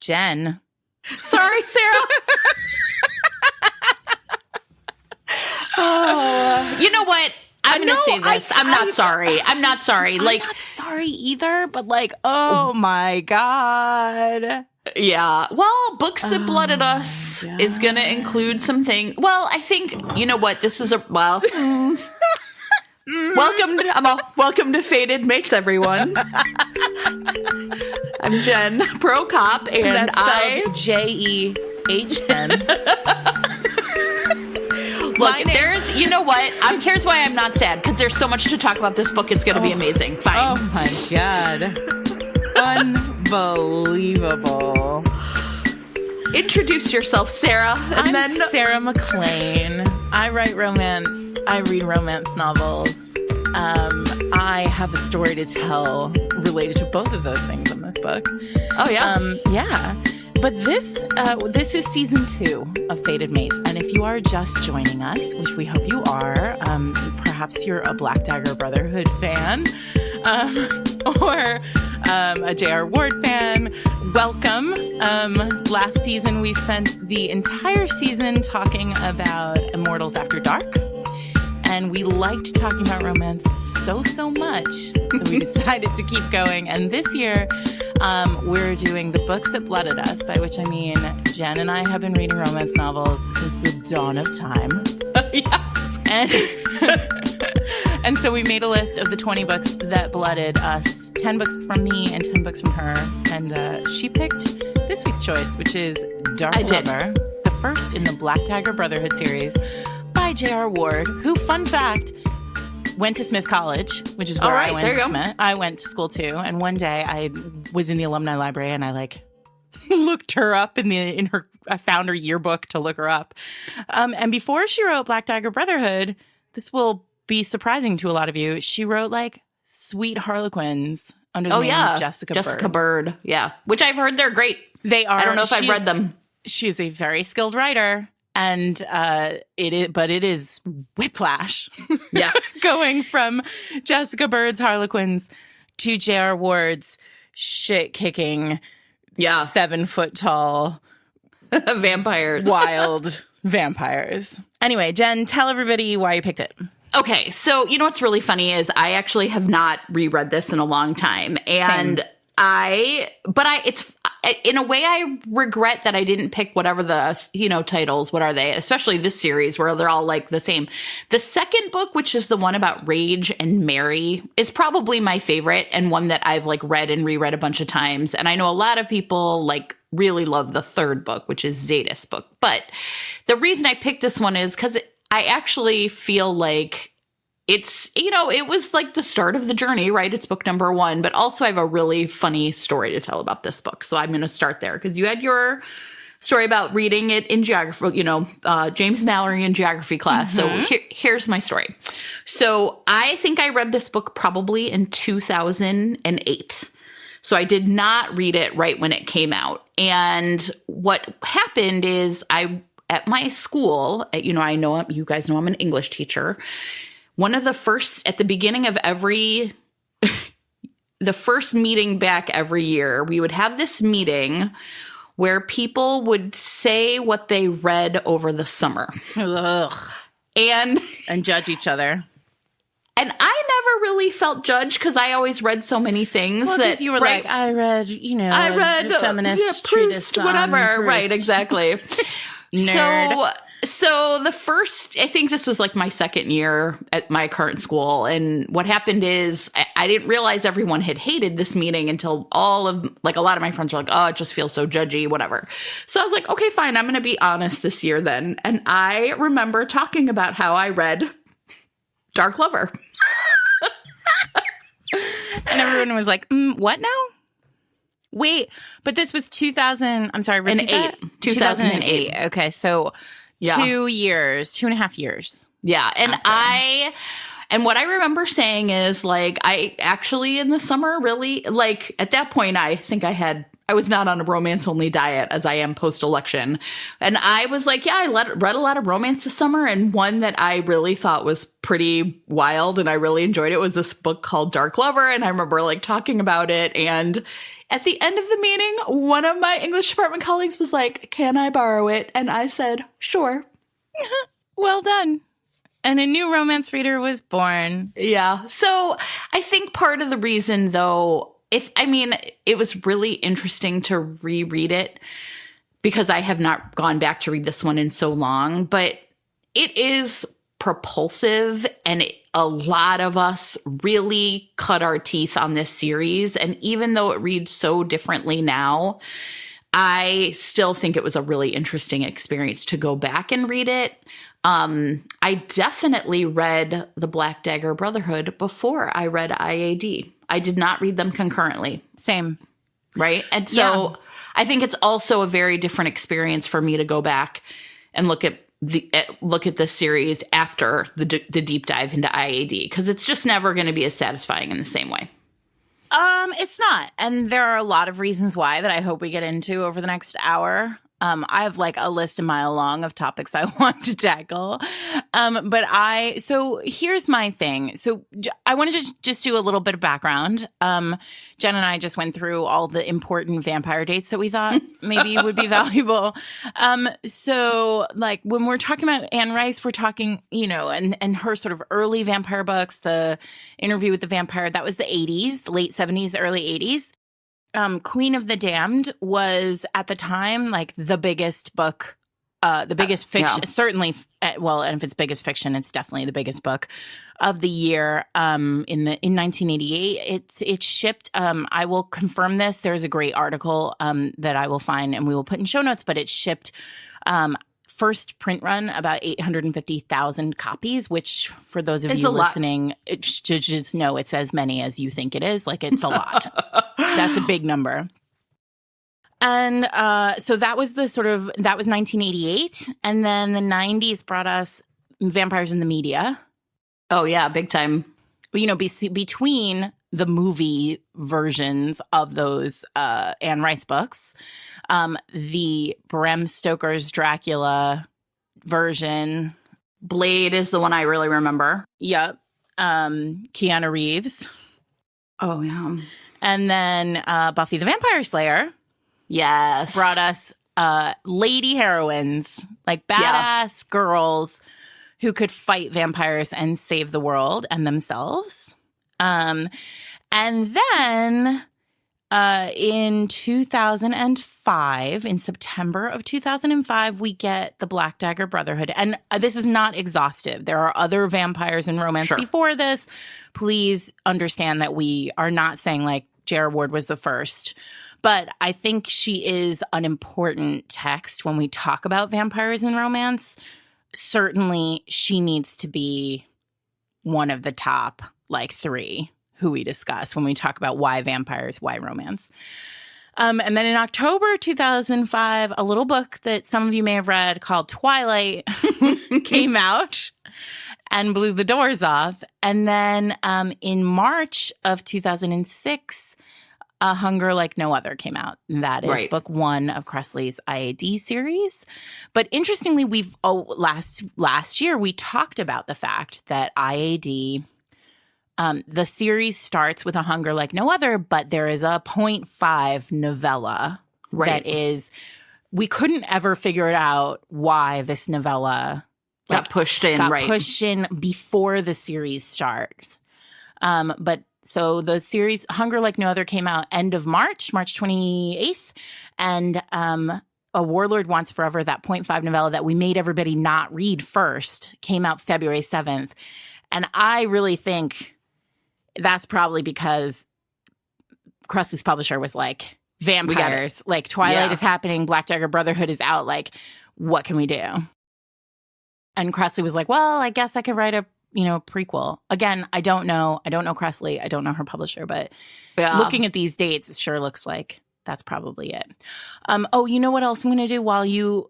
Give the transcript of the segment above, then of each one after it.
Jen. Sorry, Sarah. You know what? I'm going to say this. I'm not sorry. I'm not sorry. I'm not sorry either, but oh my God. Yeah. Well, Books That Blooded Us is going to include some things. Well, I think, you know what? This is welcome to Fated Mates, everyone. I'm Jen, pro cop, and JEHN. Look, you know what? Here's why I'm not sad, because there's so much to talk about this book. It's going to be amazing. Fine. Oh my God. Unbelievable. Introduce yourself, Sarah. I'm Sarah McLean. I write romance. I read romance novels. I have a story to tell related to both of those things in this book. Oh, yeah? Yeah. But this is season 2 of Fated Mates, and if you are just joining us, which we hope you are, perhaps you're a Black Dagger Brotherhood fan, or a J.R. Ward fan, welcome. Last season, we spent the entire season talking about Immortals After Dark, and we liked talking about romance so much that we decided to keep going. And this year, we're doing The Books That Blooded Us, by which I mean Jen and I have been reading romance novels since the dawn of time. Yes. And so we made a list of the 20 books that blooded us, 10 books from me and 10 books from her. And she picked this week's choice, which is Dark Lover, the first in the Black Dagger Brotherhood series by J.R. Ward, who, fun fact, went to Smith College, which is where I went to Smith. I went to school too. And one day I was in the alumni library and I looked her up I found her yearbook to look her up. And before she wrote Black Dagger Brotherhood, this will be surprising to a lot of you, she wrote Sweet Harlequins under the name of Jessica Bird. Yeah. Which I've heard they're great. They are. I don't know if I've read them. She's a very skilled writer. And it is whiplash. Yeah. Going from Jessica Bird's Harlequins to J.R. Ward's shit-kicking, 7-foot-tall vampires. Wild vampires. Anyway, Jen, tell everybody why you picked it. Okay, so you know what's really funny is I actually have not reread this in a long time. And Same. It's in a way I regret that I didn't pick whatever the, titles, what are they? Especially this series where they're all the same. The second book, which is the one about Rage and Mary, is probably my favorite and one that I've read and reread a bunch of times. And I know a lot of people really love the third book, which is Zeta's book. But the reason I picked this one is because I actually feel like it's, it was the start of the journey, right? It's book number 1, but also I have a really funny story to tell about this book. So I'm going to start there because you had your story about reading it in geography, James Mallory in geography class. Mm-hmm. So here's my story. So I think I read this book probably in 2008. So I did not read it right when it came out. And what happened is at my school, I know you guys know I'm an English teacher. One of the first, at the beginning of the first meeting back every year, we would have this meeting where people would say what they read over the summer. Ugh. And judge each other. And I never really felt judged because I always read so many things. Well, because you were I read, the feminist treatise, whatever. Proust. Right, exactly. Nerd. So the first, I think this was my second year at my current school. And what happened is I didn't realize everyone had hated this meeting until all of, a lot of my friends were oh, it just feels so judgy, whatever. So I was okay, fine. I'm going to be honest this year then. And I remember talking about how I read Dark Lover. And everyone was what now? Wait, but this was 2000, I'm sorry, repeat that? 2008. Okay, so 2.5 years. Yeah, and and what I remember saying is I actually in the summer really at that point I think I was not on a romance only diet as I am post-election. And I was I read a lot of romance this summer, and one that I really thought was pretty wild and I really enjoyed it was this book called Dark Lover. And I remember talking about it, and At the end of the meeting, one of my English department colleagues was like, "Can I borrow it?" And I said, "Sure." Well done. And a new romance reader was born. Yeah. So I think part of the reason, though, it was really interesting to reread it because I have not gone back to read this one in so long, but it is propulsive, and a lot of us really cut our teeth on this series. And even though it reads so differently now, I still think it was a really interesting experience to go back and read it. I definitely read the Black Dagger Brotherhood before I read IAD. I did not read them concurrently. Same. Right? And so I think it's also a very different experience for me to go back and look at this series after the deep dive into IAD, because it's just never going to be as satisfying in the same way. It's not. And there are a lot of reasons why that I hope we get into over the next hour. I have like a list a mile long of topics I want to tackle. So here's my thing. So I wanted to just do a little bit of background. Jen and I just went through all the important vampire dates that we thought maybe would be valuable. So like when we're talking about Anne Rice, we're talking, and her sort of early vampire books, the Interview with the Vampire, that was the 80s, the late 70s, early 80s. Queen of the Damned was at the time like the biggest book, the biggest fiction, certainly. And if it's biggest fiction, it's definitely the biggest book of the year. In 1988, it shipped. I will confirm this. There's a great article that I will find and we will put in show notes. But it shipped first print run about 850,000 copies, which for those of you listening, just know it's as many as you think it is. Like it's a lot. That's a big number. And so that was that was 1988. And then the 90s brought us Vampires in the Media. Oh, yeah, big time. Between the movie versions of those Anne Rice books, the Bram Stoker's Dracula version. Blade is the one I really remember. Yep. Keanu Reeves. Oh, yeah. And then Buffy the Vampire Slayer. Yes. Brought us lady heroines, like badass girls who could fight vampires and save the world and themselves. And then in 2005, in September of 2005, we get the Black Dagger Brotherhood. And this is not exhaustive. There are other vampires in romance before this. Please understand that we are not saying like J.R. Ward was the first. But I think she is an important text when we talk about vampires in romance. Certainly, she needs to be one of the top, like, 3 who we discuss when we talk about why vampires, why romance. And then in October 2005, a little book that some of you may have read called Twilight came out and blew the doors off. And then in March of 2006, A Hunger Like No Other came out. And that is book 1 of Kresley's IAD series. But interestingly, last year we talked about the fact that IAD, the series starts with A Hunger Like No Other, but there is a 0.5 novella that is, we couldn't ever figure it out why this novella got pushed in before the series starts. But so the series Hunger Like No Other came out end of March 28th. And A Warlord Wants Forever, that 0.5 novella that we made everybody not read first, came out February 7th. And I really think that's probably because Kresley's publisher was like, vampires, like Twilight is happening, Black Dagger Brotherhood is out, like, what can we do? And Kresley was like, well, I guess I could write a prequel. Again, I don't know Kresley. I don't know her publisher, but looking at these dates, it sure looks like that's probably it. You know what else I'm going to do while you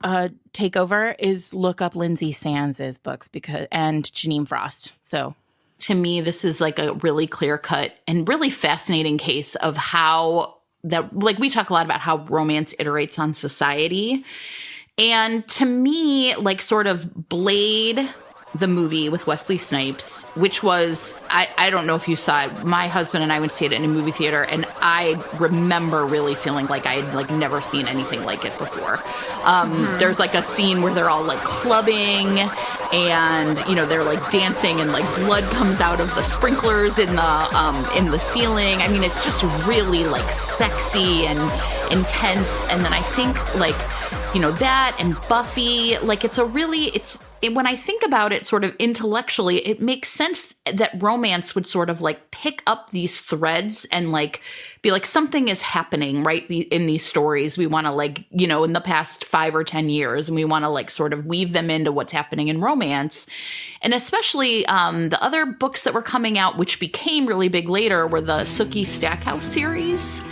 take over is look up Lindsay Sands' books and Janine Frost. So to me, this is like a really clear cut and really fascinating case of how that, like, we talk a lot about how romance iterates on society. And to me, like, sort of Blade the movie with Wesley Snipes, which was, I don't know if you saw it. My husband and I went to see it in a movie theater, and I remember really feeling like I had like never seen anything like it before. There's like a scene where they're all like clubbing, and they're like dancing, and like blood comes out of the sprinklers in the ceiling. I mean, it's just really like sexy and intense. And then I think like that and Buffy, like when I think about it sort of intellectually, it makes sense that romance would sort of like pick up these threads and like be like, something is happening, right? In these stories, we want to like, in the past 5 or 10 years, and we want to like sort of weave them into what's happening in romance. And especially the other books that were coming out, which became really big later, were the Sookie Stackhouse series.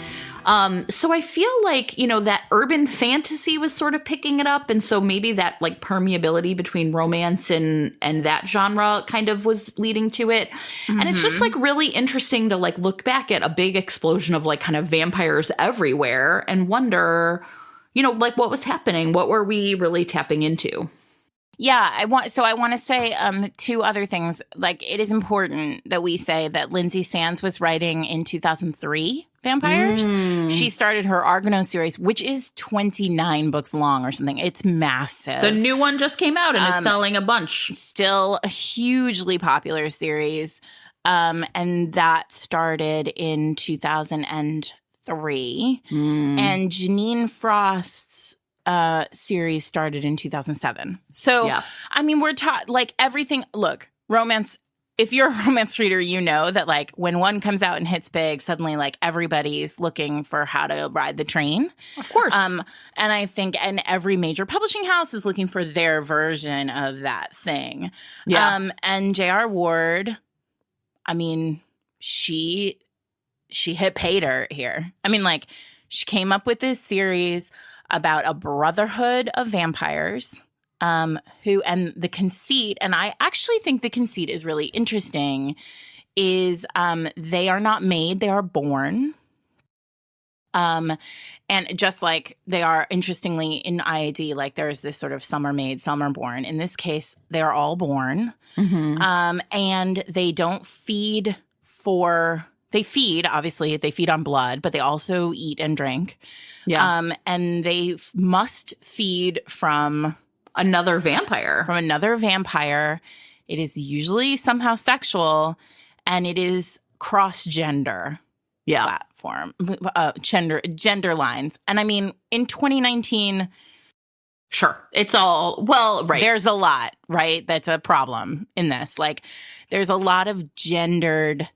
So I feel like, that urban fantasy was sort of picking it up. And so maybe that like permeability between romance and that genre kind of was leading to it. Mm-hmm. And it's just like really interesting to like look back at a big explosion of like kind of vampires everywhere and wonder, like what was happening? What were we really tapping into? Yeah, I want to say 2 other things. Like, it is important that we say that Lindsay Sands was writing in 2003 vampires. She started her Argonaut series, which is 29 books long or something. It's massive. The new one just came out and is selling a bunch. Still a hugely popular series. And that started in 2003. And Janine Frost's series started in 2007. So, yeah. I mean, we're taught like everything. Look, romance. If you're a romance reader, you know that like when one comes out and hits big, suddenly like everybody's looking for how to ride the train. Of course. And I think, and every major publishing house is looking for their version of that thing. Yeah. And J.R. Ward, I mean, she hit pay dirt here. I mean, like, she came up with this series about a brotherhood of vampires and the conceit, and I actually think the conceit is really interesting, is they are not made, they are born. And just like they are, interestingly, in IAD, like there's this sort of some are made, some are born. In this case, they are all born. Mm-hmm. And they don't feed they feed, obviously, they feed on blood, but they also eat and drink. Yeah. And they must feed from another vampire. It is usually somehow sexual, and it is cross-gender platform, gender lines. And I mean, in 2019... Sure. It's all, well, right. There's a lot, right? That's a problem in this. Like, there's a lot of gendered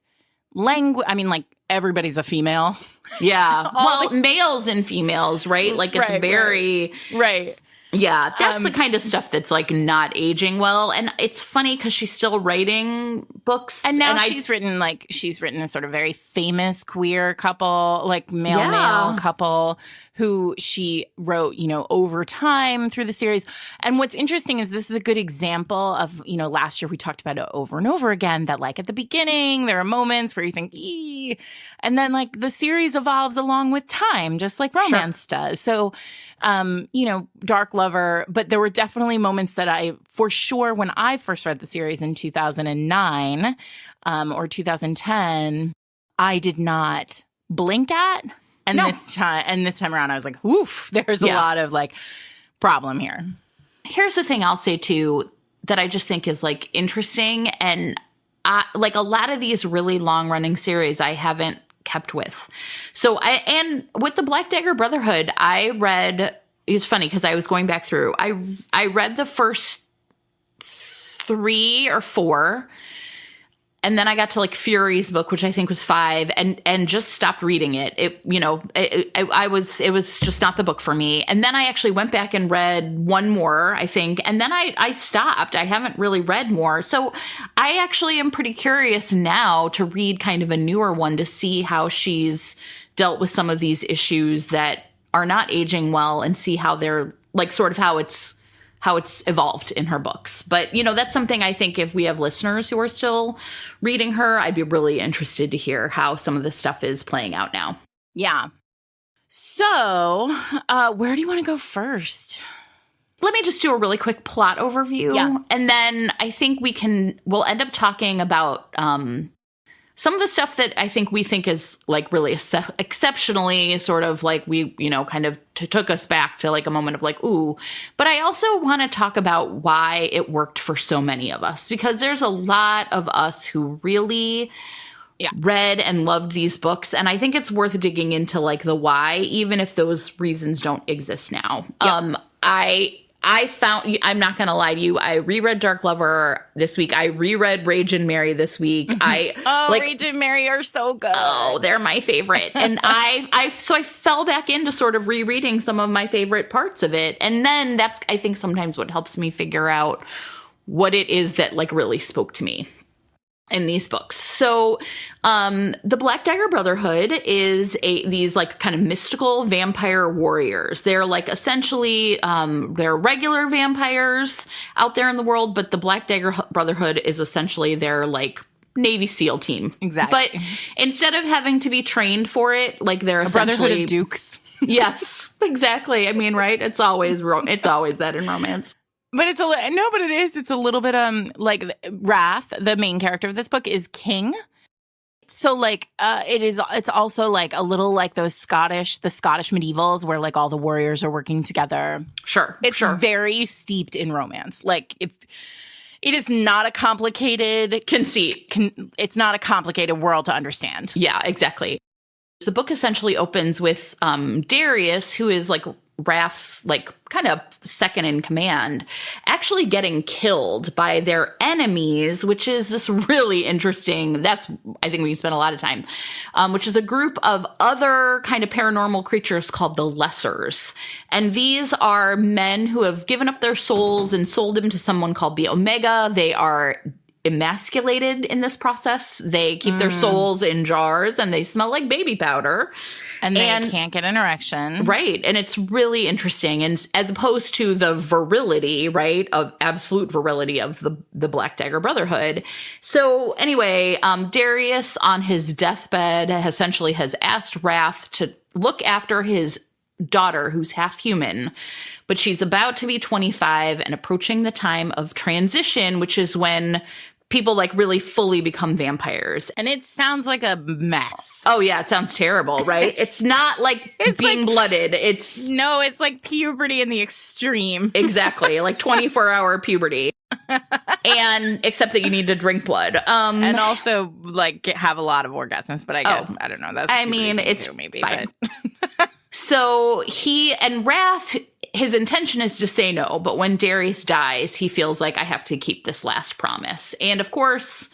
language. I mean, like, everybody's a female. Yeah. Well, males and females, right? Like, it's very... Right. Yeah, that's the kind of stuff that's like not aging well. And it's funny because she's still writing books. And now she's written a sort of very famous queer couple, like male couple who she wrote, over time through the series. And what's interesting is this is a good example of, last year we talked about it over and over again, that like at the beginning, there are moments where you think, ee, and then like the series evolves along with time, just like romance does. So, Dark Lover, but there were definitely moments that for sure, when I first read the series in 2009 or 2010, I did not blink at. And this time around, I was like, oof, there's a lot of like problem here. Here's the thing I'll say too, that I just think is like interesting. And like a lot of these really long running series, I haven't kept with. So and with the Black Dagger Brotherhood, I read, it was funny because I was going back through, I read the first 3 or 4, and then I got to like Fury's book, which I think was 5, and just stopped reading it. It was just not the book for me. And then I actually went back and read one more, I think, and then I stopped. I haven't really read more. So I actually am pretty curious now to read kind of a newer one to see how she's dealt with some of these issues that are not aging well, and see how they're like sort of how it's evolved in her books. But, that's something I think if we have listeners who are still reading her, I'd be really interested to hear how some of this stuff is playing out now. Yeah. So, where do you want to go first? let me just do a really quick plot overview. Yeah. And then I think we'll end up talking about some of the stuff that I think we think is like really exceptionally sort of like we, kind of took us back to like a moment of like, ooh. But I also want to talk about why it worked for so many of us, because there's a lot of us who really read and loved these books. And I think it's worth digging into like the why, even if those reasons don't exist now. Yeah. I found, I'm not going to lie to you, I reread Dark Lover this week. I reread Rage and Mary this week. Rage and Mary are so good. Oh, they're my favorite. And so I fell back into sort of rereading some of my favorite parts of it. And then that's, I think, sometimes what helps me figure out what it is that like really spoke to me in these books. So the Black Dagger Brotherhood is these like kind of mystical vampire warriors. They're like essentially they're regular vampires out there in the world, but the Black Dagger Brotherhood is essentially their like Navy SEAL team. Exactly. But instead of having to be trained for it, like they're a essentially Brotherhood of Dukes. Yes, exactly. I mean, right? It's always that in romance. But it's it's a little bit like Wrath, the main character of this book, is king. So like it's also like a little like the Scottish medievals where like all the warriors are working together. Sure. It's very steeped in romance. Like if it is not a complicated conceit. It's not a complicated world to understand. Yeah, exactly. The book essentially opens with Darius, who is like Wrath's like kind of second in command, actually getting killed by their enemies, which is this really interesting, I think we can spend a lot of time, which is a group of other kind of paranormal creatures called the Lessers. And these are men who have given up their souls and sold them to someone called the Omega. They are emasculated in this process. They keep their souls in jars and they smell like baby powder. And they can't get an erection. Right. And it's really interesting. And as opposed to the virility, right, of absolute virility of the Black Dagger Brotherhood. So anyway, Darius on his deathbed essentially has asked Wrath to look after his daughter, who's half human, but she's about to be 25 and approaching the time of transition, which is when people like really fully become vampires. And it sounds like a mess. Oh yeah, it sounds terrible, right? It's not like it's being like, blooded. It's like puberty in the extreme. Exactly, like 24-hour puberty. And except that you need to drink blood. And also like have a lot of orgasms, but I guess I don't know. That's it's too, maybe fine. But. So he and Wrath, his intention is to say no, but when Darius dies, he feels like I have to keep this last promise. And of course,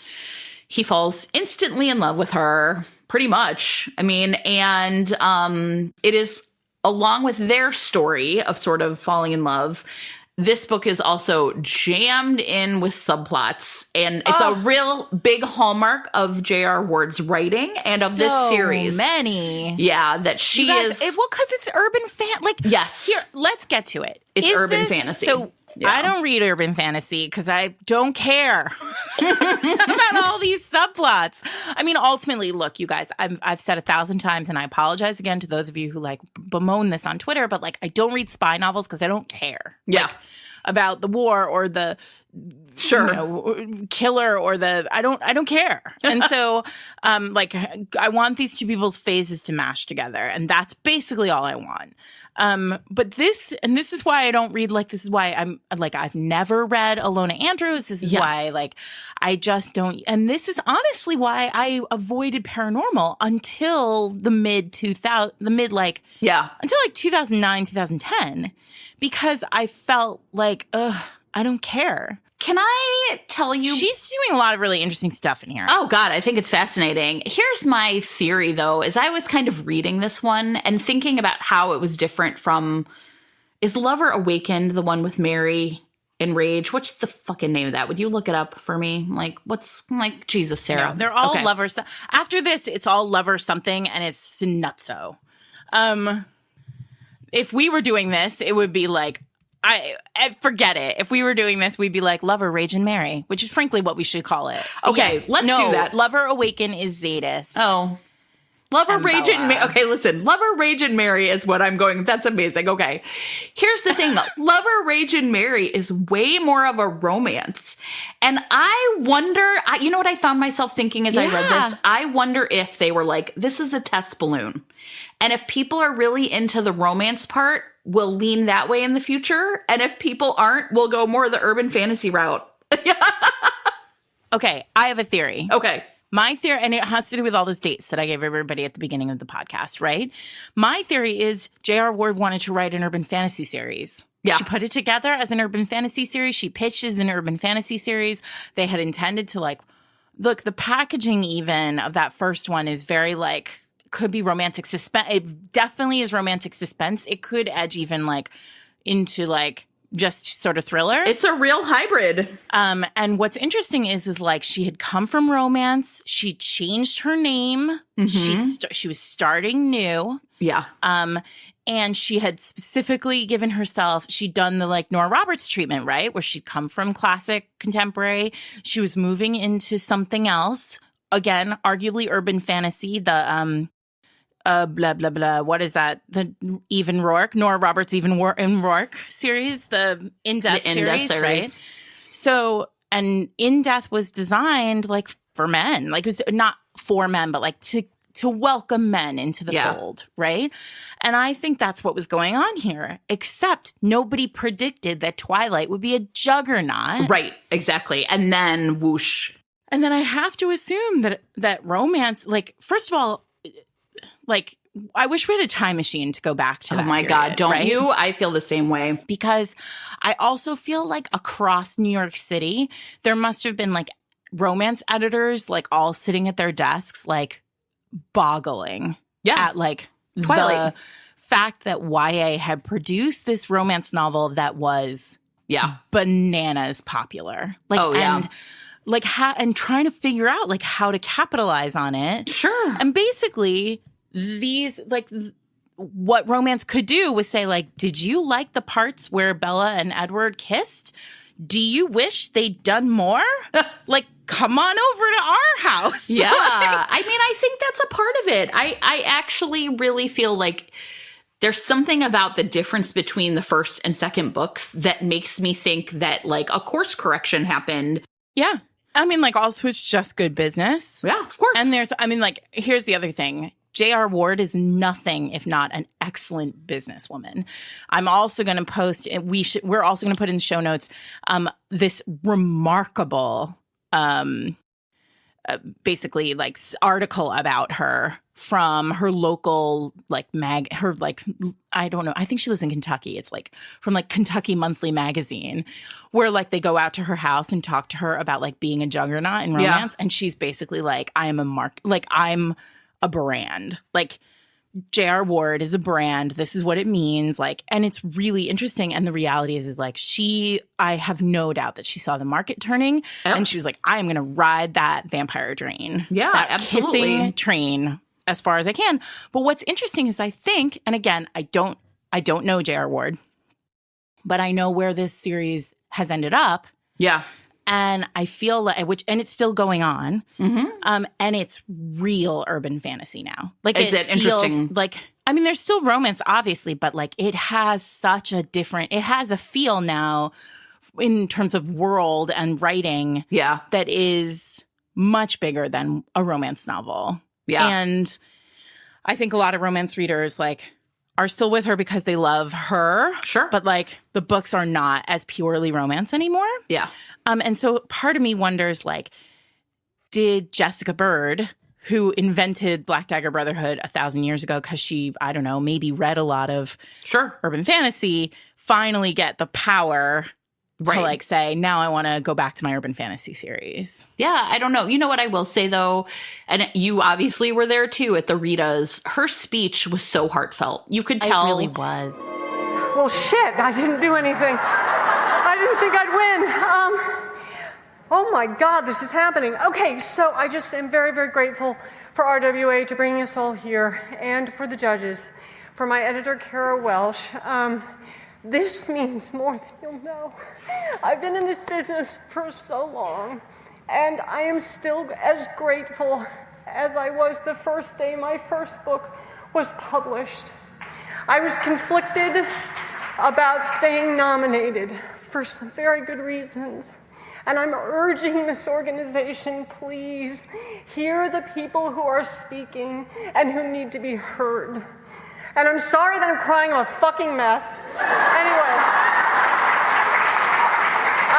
he falls instantly in love with her, pretty much. I mean, and it is along with their story of sort of falling in love. This book is also jammed in with subplots, and it's a real big hallmark of J.R. Ward's writing and of this series. Many. Yeah, that she is. Well, because it's urban yes. Here, let's get to it. It's urban fantasy. So yeah. I don't read urban fantasy because I don't care about all these subplots. I mean, ultimately, look, you guys, I've said 1,000 times, and I apologize again to those of you who like bemoan this on Twitter, but like I don't read spy novels because I don't care. Yeah. Like, about the war or the killer or I don't care. And so I want these two people's phases to mash together, and that's basically all I want. But this is why I don't read, like, this is why I'm like, I've never read Alona Andrews. This is why, like, I just don't. And this is honestly why I avoided paranormal until until like 2009, 2010, because I felt like, I don't care. Can I tell you? She's doing a lot of really interesting stuff in here. Oh, God, I think it's fascinating. Here's my theory, though, is I was kind of reading this one and thinking about how it was different from, is Lover Awakened the one with Mary in Rage? What's the fucking name of that? Would you look it up for me? Like, Jesus, Sarah. No, they're all lovers. After this, it's all lover something, and it's nutso. If we were doing this, it would be like, I forget it. If we were doing this, we'd be like Lover, Rage, and Mary, which is frankly what we should call it. Okay, let's do that. Lover Awaken is Zadis. Oh. Lover, Rage, Bella. and Marry. Okay, listen. Lover, Rage, and Marry is what I'm going. That's amazing. Okay. Here's the thing, though. Lover, Rage, and Marry is way more of a romance. And I wonder, you know what I found myself thinking as I read this? I wonder if they were like, this is a test balloon. And if people are really into the romance part, we'll lean that way in the future. And if people aren't, we'll go more the urban fantasy route. Okay, I have a theory. Okay. My theory, and it has to do with all those dates that I gave everybody at the beginning of the podcast, right? My theory is J.R. Ward wanted to write an urban fantasy series. Yeah. She put it together as an urban fantasy series. She pitched as an urban fantasy series. They had intended to look, the packaging even of that first one is very could be romantic suspense. It definitely is romantic suspense. It could edge even into just sort of thriller. It's a real hybrid. And what's interesting is she had come from romance. She changed her name. Mm-hmm. She was starting new. Yeah. And she had specifically given herself, she'd done the Nora Roberts treatment, right? Where she'd come from classic contemporary. She was moving into something else. Again, arguably urban fantasy. The, blah, blah, blah. What is that? The Even Rourke, Nora Roberts, Even Rourke series, the In-Depth series, right? So, and In-Depth was designed for men. It was not for men, but to welcome men into the fold, right? And I think that's what was going on here, except nobody predicted that Twilight would be a juggernaut. Right, exactly. And then whoosh. And then I have to assume that romance, first of all, I wish we had a time machine to go back to that. Oh my period, God, don't right? you? I feel the same way. Because I also feel across New York City, there must have been romance editors all sitting at their desks boggling at Twilight. the fact that YA had produced this romance novel that was bananas popular. And trying to figure out how to capitalize on it. Sure. And basically these what romance could do was say did you like the parts where Bella and Edward kissed? Do you wish they'd done more? Come on over to our house. Yeah. I mean, I think that's a part of it. I actually really feel there's something about the difference between the first and second books that makes me think that a course correction happened. Yeah. I mean, also it's just good business. Yeah, of course. And here's the other thing. J.R. Ward is nothing if not an excellent businesswoman. I'm also going to post, we're also going to put in the show notes, this remarkable, basically article about her from her local I don't know. I think she lives in Kentucky. It's from Kentucky Monthly Magazine, where they go out to her house and talk to her about being a juggernaut in romance. And she's basically I am I'm a brand. J.R. Ward is a brand. This is what it means. And it's really interesting. And the reality is I have no doubt that she saw the market turning and she was I am going to ride that vampire train. Yeah, that absolutely. Kissing train as far as I can. But what's interesting is I think, and again, I don't know J.R. Ward, but I know where this series has ended up. Yeah. And I feel and it's still going on. Mm-hmm. And it's real urban fantasy now. Is it interesting? There's still romance, obviously, but it has such a different, it has a feel now in terms of world and writing. Yeah. That is much bigger than a romance novel. Yeah. And I think a lot of romance readers are still with her because they love her. Sure. But the books are not as purely romance anymore. Yeah. And so part of me wonders, did Jessica Bird, who invented Black Dagger Brotherhood 1,000 years ago because she, I don't know, maybe read a lot of urban fantasy, finally get the power to say, now I want to go back to my urban fantasy series? Yeah, I don't know. You know what I will say, though? And you obviously were there, too, at the Ritas. Her speech was so heartfelt. You could tell. It really was. Well, shit, I didn't do anything. I didn't think I'd win. Oh my God, this is happening. Okay, so I just am very, very grateful for RWA to bring us all here and for the judges, for my editor, Kara Welsh. This means more than you'll know. I've been in this business for so long, and I am still as grateful as I was the first day my first book was published. I was conflicted about staying nominated for some very good reasons. And I'm urging this organization, please, hear the people who are speaking and who need to be heard. And I'm sorry that I'm crying, I'm a fucking mess. Anyway,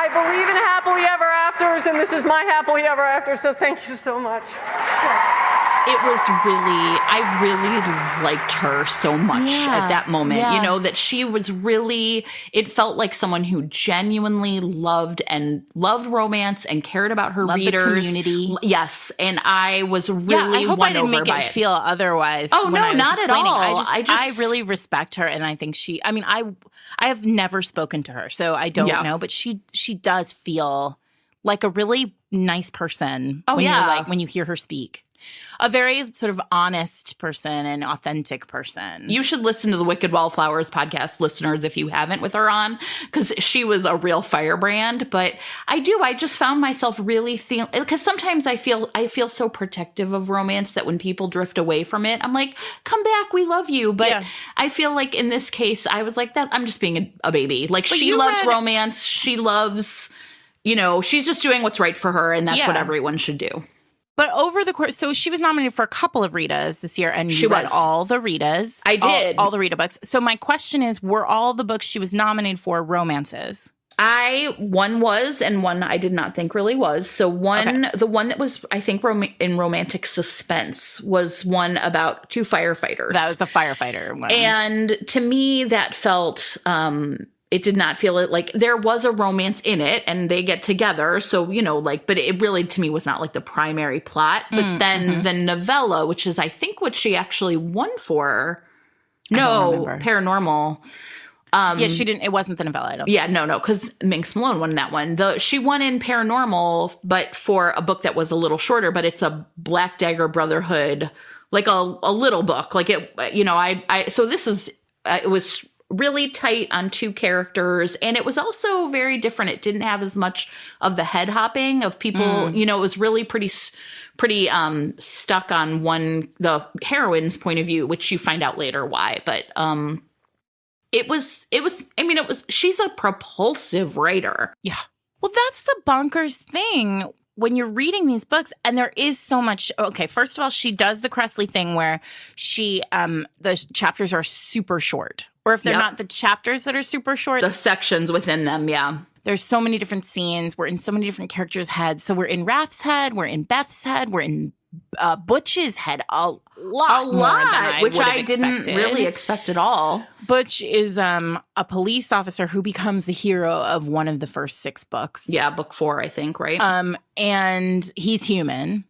I believe in happily ever afters, and this is my happily ever after, so thank you so much. I really liked her so much at that moment. Yeah. You know, that she was really, it felt like someone who genuinely loved romance and cared about her readers. The community. Yes. And I was really I hope I didn't make it feel otherwise. Oh, when no, I was not at explaining. all. I really respect her, and I think I have never spoken to her, so I don't know, but she does feel like a really nice person. Oh, when you hear her speak. A very sort of honest person and authentic person. You should listen to the Wicked Wallflowers podcast, listeners, if you haven't, with her on, because she was a real firebrand. But I just found myself really feeling, because sometimes I feel so protective of romance that when people drift away from it, I'm like, come back, we love you. But I feel like in this case, I was like, that I'm just being a baby. Like, she loves romance. She loves, she's just doing what's right for her, and that's what everyone should do. But over the course, so she was nominated for a couple of Ritas this year, and she read all the Ritas. I did. All the Rita books. So my question is, were all the books she was nominated for romances? One was, and one I did not think really was. So the one that was, I think, in romantic suspense was one about two firefighters. That was the firefighter one. And to me, that felt... it did not feel like there was a romance in it, and they get together. So, but it really, to me, was not like the primary plot. But then the novella, which is, I think, what she actually won for. No, Paranormal. She didn't. It wasn't the novella. I don't. Yeah, no, because Minx Malone won that one. She won in Paranormal, but for a book that was a little shorter. But it's a Black Dagger Brotherhood, like a little book. Like it, So this is. It was really tight on two characters, and it was also very different. It didn't have as much of the head hopping of people. It was really pretty stuck on the heroine's point of view, which you find out later why. But she's a propulsive writer. Yeah. Well, that's the bonkers thing when you're reading these books, and there is so much. Okay, first of all, she does the Cressley thing where she the chapters are super short. Or if they're not the chapters that are super short. The sections within them, yeah. There's so many different scenes. We're in so many different characters' heads. So we're in Raph's head. We're in Beth's head. We're in Butch's head. A lot, which I didn't really expect at all. Butch is a police officer who becomes the hero of one of the first 6 books. Yeah, book 4, I think, right? And he's human,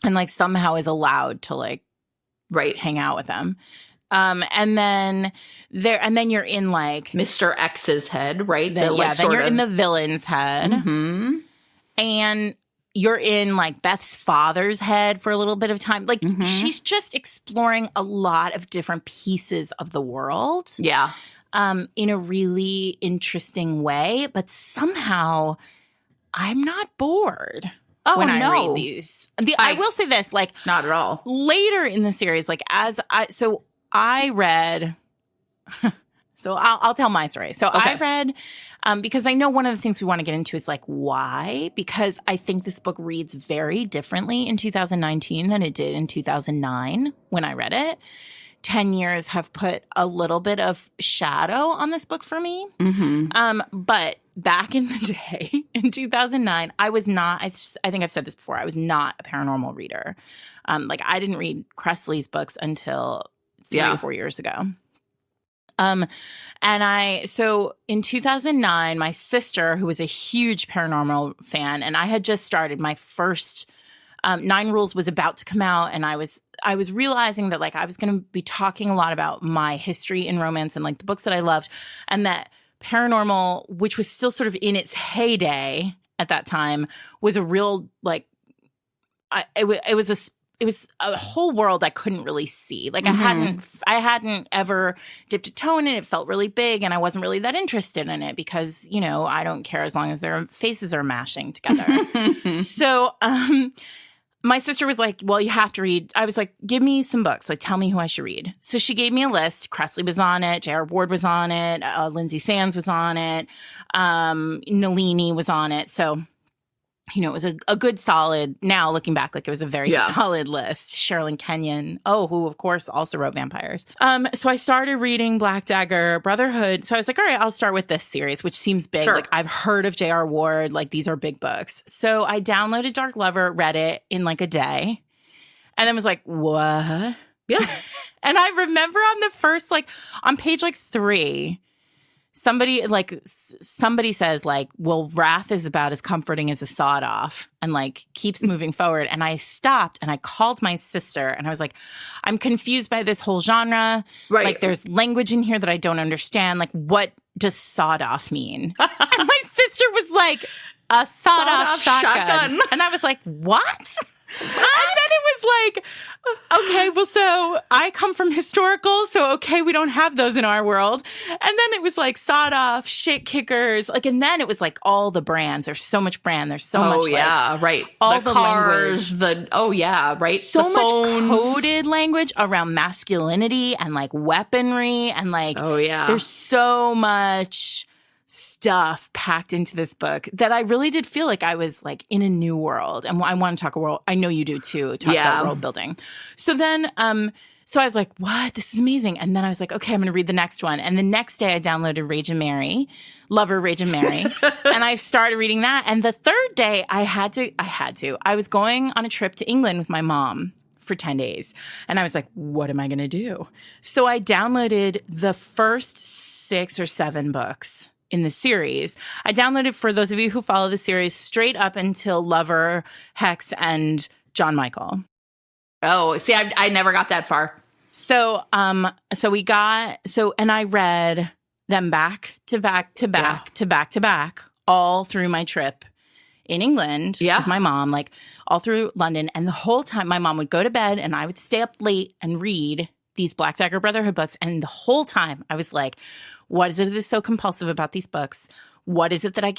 and somehow is allowed to hang out with them. And then you're in Mr. X's head, right? Then you're in the villain's head. Mm-hmm. And you're in Beth's father's head for a little bit of time. She's just exploring a lot of different pieces of the world. Yeah. In a really interesting way, but somehow I'm not bored. When I read these. I will say this, not at all. Later in the series, I read, so I'll tell my story. So I read, because I know one of the things we want to get into is why, because I think this book reads very differently in 2019 than it did in 2009 when I read it. 10 years have put a little bit of shadow on this book for me. Mm-hmm. But back in the day, in 2009, I was not, I think I've said this before, I was not a paranormal reader. I didn't read Cressley's books until 3 or 4 years ago. So in 2009, my sister, who was a huge paranormal fan, and I had just started my first 9 Rules was about to come out, and I was realizing that I was going to be talking a lot about my history in romance and the books that I loved, and that paranormal, which was still sort of in its heyday at that time, was a real it was a whole world I couldn't really see. I hadn't ever dipped a toe in it. It felt really big, and I wasn't really that interested in it because, I don't care as long as their faces are mashing together. So my sister was like, well, you have to read. I was like, give me some books. Like, tell me who I should read. So she gave me a list. Cressley was on it. J.R. Ward was on it. Lindsay Sands was on it. Nalini was on it. So, you know, it was a good solid, now looking back, like it was a very solid list. Sherilyn Kenyon, who of course also wrote vampires. So I started reading Black Dagger Brotherhood. So I was like, all right, I'll start with this series, which seems big. Sure. Like I've heard of J.R. Ward, like these are big books. So I downloaded Dark Lover, read it in like a day, and then was like, what? Yeah. And I remember on the first, like on page like 3, somebody says like, well, wrath is about as comforting as a sawed off, and like keeps moving forward. And I stopped and I called my sister and I was like, I'm confused by this whole genre. Right. Like there's language in here that I don't understand. Like, what does sawed off mean? And my sister was like, a sawed off shotgun. And I was like, what? And then it was like, okay, well, so I come from historical, so okay, we don't have those in our world. And then it was like sawed off, shit kickers, like, and then it was like all the brands. There's so much brand. There's so much. Oh yeah, like, right. All the cars, language. Right. So the much phones. coded language around masculinity and like weaponry and like. Oh yeah. There's so much stuff packed into this book that I really did feel like I was like in a new world. And I want to talk a world. I know you do too. Talk about world building. So then, so I was like, what? This is amazing. And then I was like, okay, I'm going to read the next one. And the next day I downloaded Rage and Mary, Lover, Rage and Mary. And I started reading that. And the third day I was going on a trip to England with my mom for 10 days. And I was like, what am I going to do? So I downloaded the first 6 or 7 books in the series. I downloaded, for those of you who follow the series, straight up until Lover, Hex, and John Michael. Oh, see, I never got that far. So, and I read them back to back to back to back to back all through my trip in England with my mom, like all through London. And the whole time my mom would go to bed and I would stay up late and read these Black Dagger Brotherhood books. And the whole time I was like, what is it that's so compulsive about these books? What is it that I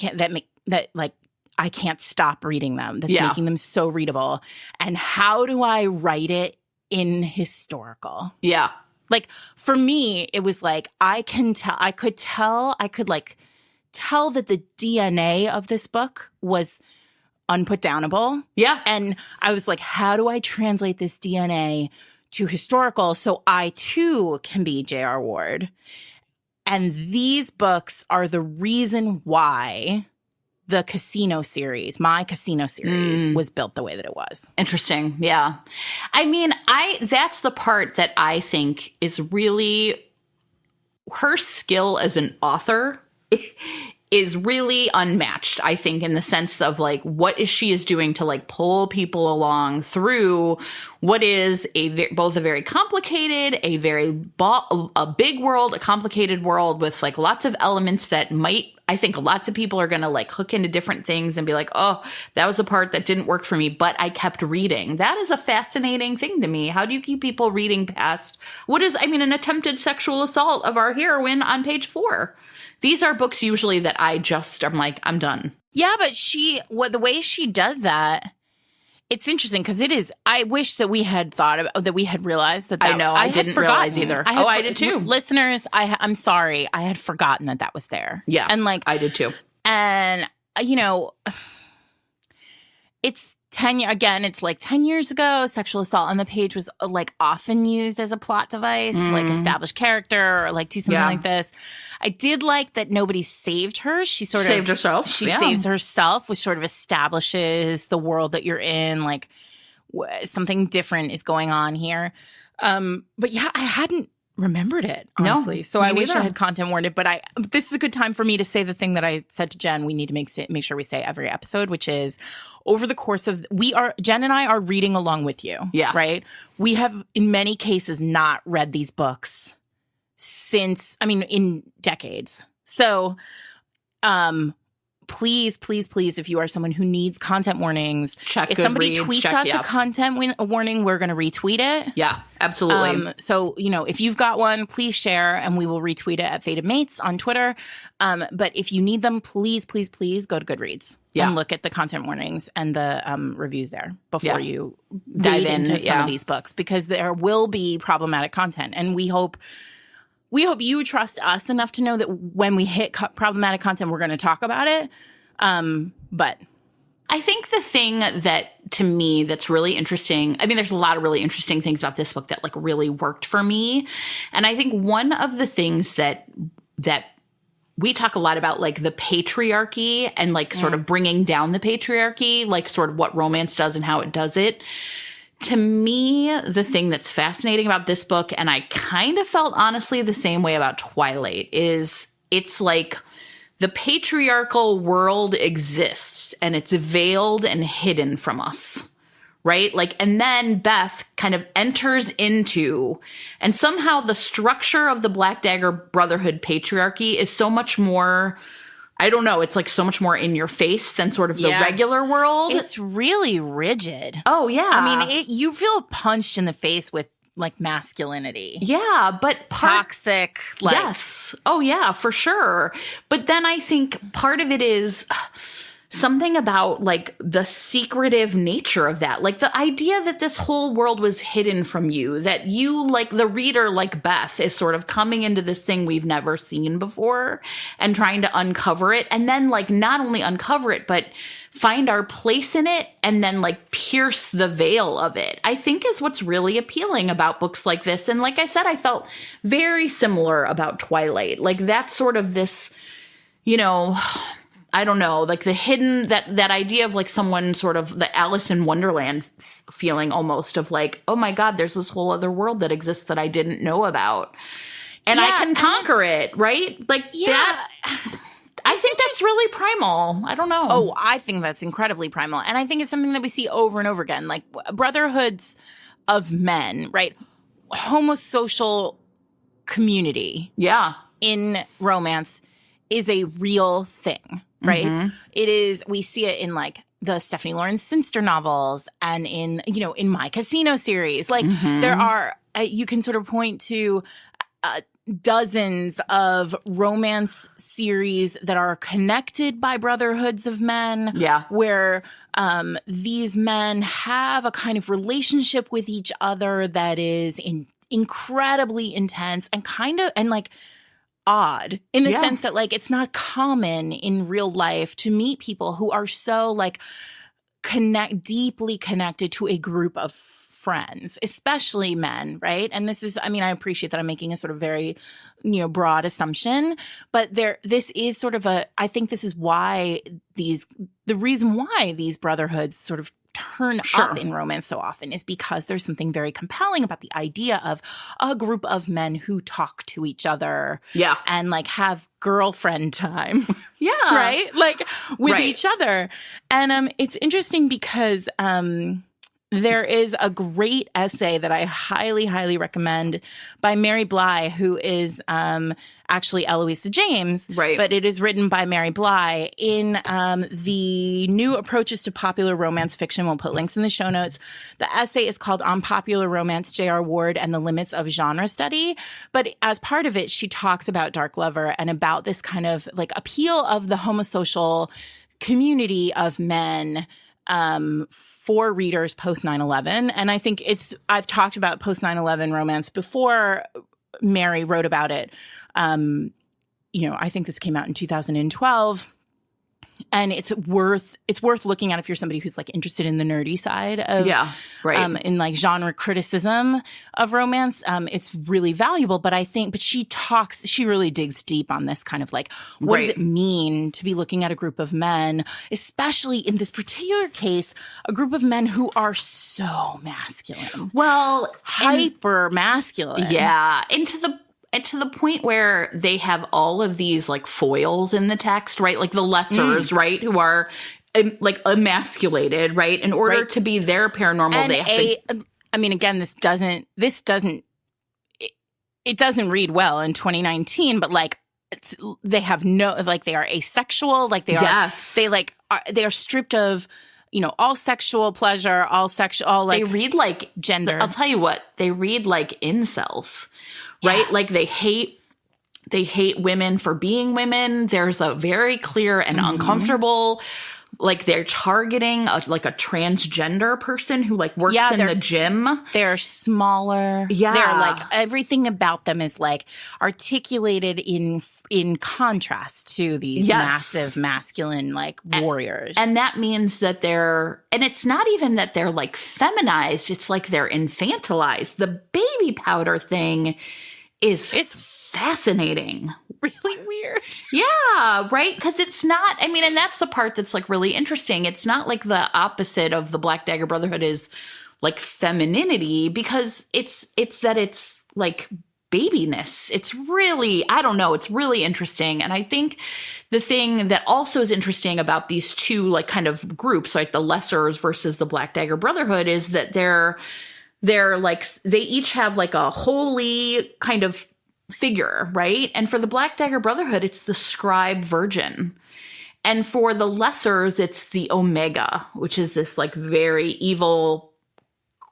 can't stop reading them, that's making them so readable? And how do I write it in historical? Yeah. Like for me, it was like, I could tell that the DNA of this book was unputdownable. Yeah. And I was like, how do I translate this DNA to historical so I too can be J.R. Ward? And these books are the reason why the Casino series, my Casino series, was built the way that it was. Interesting. Yeah. I mean, that's the part that I think is really her skill as an author is really unmatched, I think, in the sense of like what she is doing to like pull people along through what is both a very complicated, a big world, a complicated world with like lots of elements that I think lots of people are going to like hook into different things and be like, oh, that was a part that didn't work for me, but I kept reading. That is a fascinating thing to me. How do you keep people reading past an attempted sexual assault of our heroine on page 4? These are books usually that I'm like, I'm done. Yeah, but the way she does that, it's interesting because it is. I wish that we had realized that. I know. I didn't realize either. I did too. Listeners, I'm sorry. I had forgotten that was there. Yeah. And like, I did too. And, it's 10 it's like 10 years ago. Sexual assault on the page was like often used as a plot device to like establish character or like do something like this. I did like that nobody saved her. She sort of saved herself. She saves herself, which sort of establishes the world that you're in. Like something different is going on here. But yeah, I hadn't remembered it, honestly. No, so I wish I had content warned it, but this is a good time for me to say the thing that I said to Jen we need to make sure we say every episode, which is over the course of Jen and I are reading along with you. Yeah. Right? We have in many cases not read these books in decades. So please, please, please, if you are someone who needs content warnings, Check if somebody Goodreads, tweets check- us yeah. a content warning, we're going to retweet it. Yeah, absolutely. So, if you've got one, please share and we will retweet it at Fated Mates on Twitter. But if you need them, please, please, please go to Goodreads and look at the content warnings and the reviews there before you dive into some of these books, because there will be problematic content. And we hope you trust us enough to know that when we hit problematic content, we're going to talk about it. But I think the thing that, to me, that's really interesting, I mean, there's a lot of really interesting things about this book that like really worked for me. And I think one of the things that we talk a lot about, like the patriarchy and like sort of bringing down the patriarchy, like sort of what romance does and how it does it. To me, the thing that's fascinating about this book, and I kind of felt honestly the same way about Twilight, is it's like the patriarchal world exists and it's veiled and hidden from us, right? Like, and then Beth kind of enters into, and somehow the structure of the Black Dagger Brotherhood patriarchy is so much more, I don't know, it's like so much more in your face than sort of the regular world. it's really rigid. Oh, yeah. I mean, you feel punched in the face with like masculinity. Yeah, but toxic. Like, yes. Oh, yeah, for sure. But then I think part of it is something about like the secretive nature of that. Like the idea that this whole world was hidden from you, that you, like the reader, like Beth, is sort of coming into this thing we've never seen before and trying to uncover it. And then like not only uncover it, but find our place in it and then like pierce the veil of it, I think is what's really appealing about books like this. And like I said, I felt very similar about Twilight. Like that's sort of this, I don't know, like the hidden, that idea of like someone sort of the Alice in Wonderland feeling almost of like, oh my God, there's this whole other world that exists that I didn't know about. And I can conquer it, right? Like that. I think that's really primal. I don't know. Oh, I think that's incredibly primal. And I think it's something that we see over and over again, like brotherhoods of men, right? Homosocial community. Yeah. In romance is a real thing, right? Mm-hmm. It is, we see it in like the Stephanie Lauren Sinster novels and in My Casino series. Like there are, you can sort of point to dozens of romance series that are connected by brotherhoods of men. Yeah. Where these men have a kind of relationship with each other that is incredibly intense and like odd in the sense that like it's not common in real life to meet people who are so like deeply connected to a group of friends, especially men, right? And this is, I mean, I appreciate that I'm making a sort of very, broad assumption, but this is sort of I think this is why the reason why these brotherhoods sort of turn up in romance so often is because there's something very compelling about the idea of a group of men who talk to each other and like have girlfriend time. Right? Like with each other. And it's interesting because there is a great essay that I highly, highly recommend by Mary Bly, who is actually Eloisa James, but it is written by Mary Bly in the New Approaches to Popular Romance Fiction. We'll put links in the show notes. The essay is called On Popular Romance, J.R. Ward and the Limits of Genre Study. But as part of it, she talks about Dark Lover and about this kind of like appeal of the homosocial community of men for readers post 9/11. And I think I've talked about post 9/11 romance before. Mary wrote about it. I think this came out in 2012. And it's worth looking at if you're somebody who's like interested in the nerdy side of in like genre criticism of romance. It's really valuable, but she really digs deep on this kind of like what does it mean to be looking at a group of men, especially in this particular case, a group of men who are so masculine. Well, hyper masculine. Yeah. And to the point where they have all of these like foils in the text, right? Like the lessers, right? Who are like emasculated, right? In order to be their paranormal, and they have to. I mean, again, it doesn't read well in 2019, but like they have no, like, they are asexual, like they are, Yes. they are stripped of, all sexual pleasure, all like, they read like gender. I'll tell you what, they read like incels, right? Yeah. Like they hate women for being women. There's a very clear and uncomfortable, like they're targeting a transgender person who like works in the gym. They're smaller. Yeah. They're like, everything about them is like articulated in contrast to these massive masculine like warriors. And that means that and it's not even that they're like feminized. It's like they're infantilized. The baby powder thing it's fascinating. Really weird. Yeah, right? Because it's not, I mean, and that's the part that's like really interesting. It's not like the opposite of the Black Dagger Brotherhood is like femininity, because it's that it's like babiness. It's really, I don't know, it's really interesting. And I think the thing that also is interesting about these two like kind of groups, like the Lessers versus the Black Dagger Brotherhood, is that they're like, they each have like a holy kind of figure, right? And for the Black Dagger Brotherhood, it's the scribe virgin. And for the Lessers, it's the Omega, which is this like very evil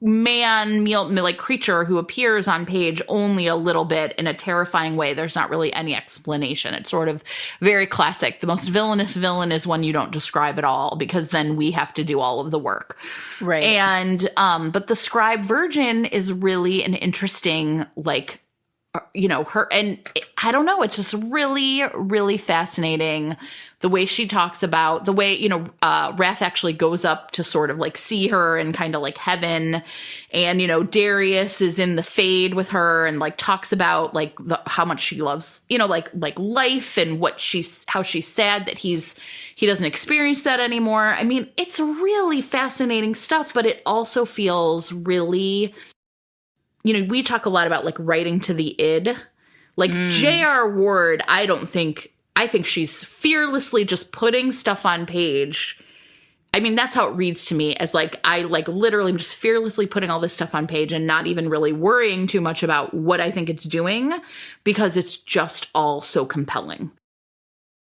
like creature who appears on page only a little bit in a terrifying way. There's not really any explanation. It's sort of very classic. The most villainous villain is one you don't describe at all, because then we have to do all of the work. Right. And, but the scribe virgin is really an interesting, like, her, and I don't know, it's just really, really fascinating the way she talks about the way, Wrath actually goes up to sort of like see her in kind of like heaven. And, Darius is in the Fade with her and like talks about like how much she loves, like life and how she's sad that he doesn't experience that anymore. I mean, it's really fascinating stuff, but it also feels really, we talk a lot about like writing to the id. Like J.R. Ward, I think she's fearlessly just putting stuff on page. I mean, that's how it reads to me, as like, I like literally just fearlessly putting all this stuff on page and not even really worrying too much about what I think it's doing, because it's just all so compelling.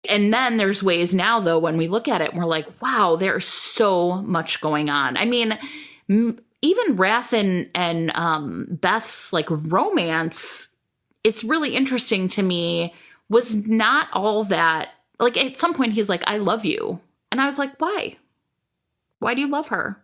And then there's ways now, though, when we look at it, we're like, wow, there's so much going on. I mean, even Wrath and Beth's like romance, it's really interesting to me, was not all that, like at some point he's like, I love you. And I was like, why? Why do you love her?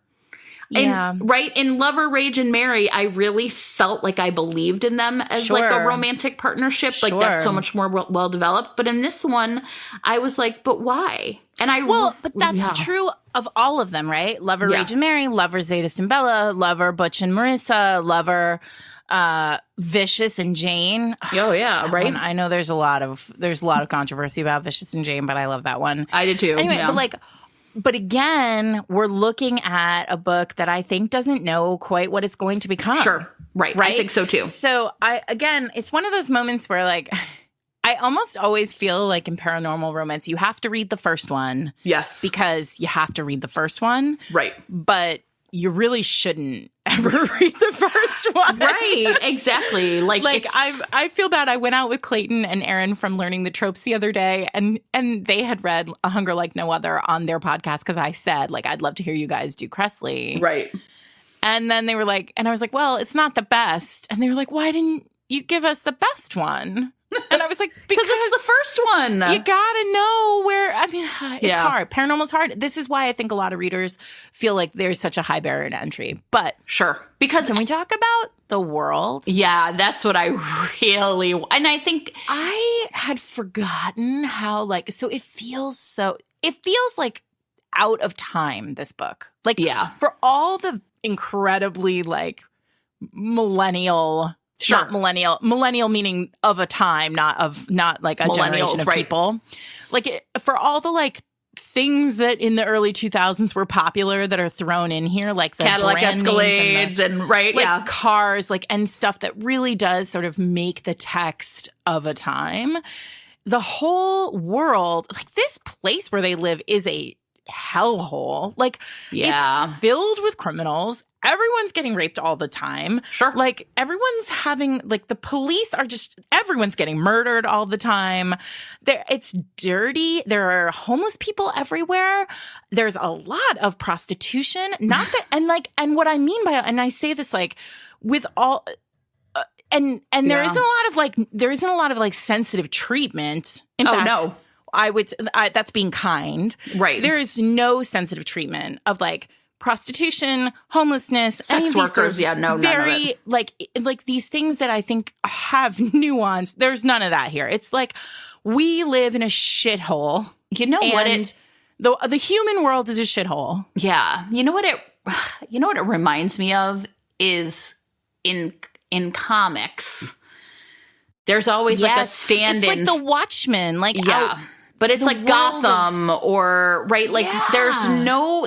Yeah. And, right. In Lover, Rage, and Marry, I really felt like I believed in them as like a romantic partnership. Like that's so much more well developed. But in this one, I was like, but why? And but that's true of all of them, right? Lover, Rage, and Marry, Lover, Zadist and Bella, Lover, Butch and Marissa, Lover, Vicious and Jane. Oh yeah, right. One, I know there's a lot of controversy about Vicious and Jane, but I love that one. I did too. Anyway, but again, we're looking at a book that I think doesn't know quite what it's going to become. Sure. Right. I think so too. So it's one of those moments where like, I almost always feel like in paranormal romance, you have to read the first one. Yes. Because you have to read the first one. Right. But you really shouldn't ever read the first one. Right, exactly. Like I feel bad. I went out with Clayton and Aaron from Learning the Tropes the other day, and they had read A Hunger Like No Other on their podcast, because I said, like, I'd love to hear you guys do Cressley. Right. And then they were like, and I was like, well, it's not the best. And they were like, why didn't you give us the best one? And I was like, because it's the first one. You gotta know where, I mean, it's hard. Paranormal's hard. This is why I think a lot of readers feel like there's such a high barrier to entry. But sure. Because can we talk about the world? Yeah, that's what I really, and I think I had forgotten how it feels like out of time, this book. Like, for all the incredibly like millennial. Sure. Not millennial meaning of a time, not like a generation of people. Like for all the like things that in the early 2000s were popular that are thrown in here, like the Cadillac brand Escalades and cars, like, and stuff that really does sort of make the text of a time. The whole world, like this place where they live is a hellhole. Like, Yeah. it's filled with criminals. Everyone's getting raped all the time. Sure. Like, everyone's having, like, the police are just, everyone's getting murdered all the time. It's dirty. There are homeless people everywhere. There's a lot of prostitution. Not that, and what I mean by, and I say this, like, with all, and there isn't a lot of like sensitive treatment. In fact, no. That's being kind. Right. There is no sensitive treatment of like prostitution, homelessness, sex workers. None of it. Like these things that I think have nuance. There's none of that here. It's like we live in a shithole. You know what? The human world is a shithole. Yeah. You know what it reminds me of is in comics. There's always like a stand-in. It's like the Watchmen. Like but it's like Gotham or right. Like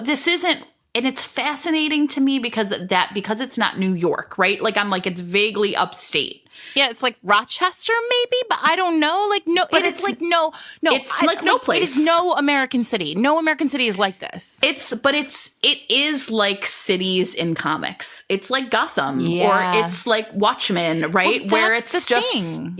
this isn't. And it's fascinating to me because it's not New York, right? Like I'm like, it's vaguely upstate. Yeah, it's like Rochester maybe, but I don't know. Like no, but it's like no. It's like no place. It is no American city. No American city is like this. It is like cities in comics. It's like Gotham Yeah. or it's like Watchmen, right? Well, where that's it's the just thing.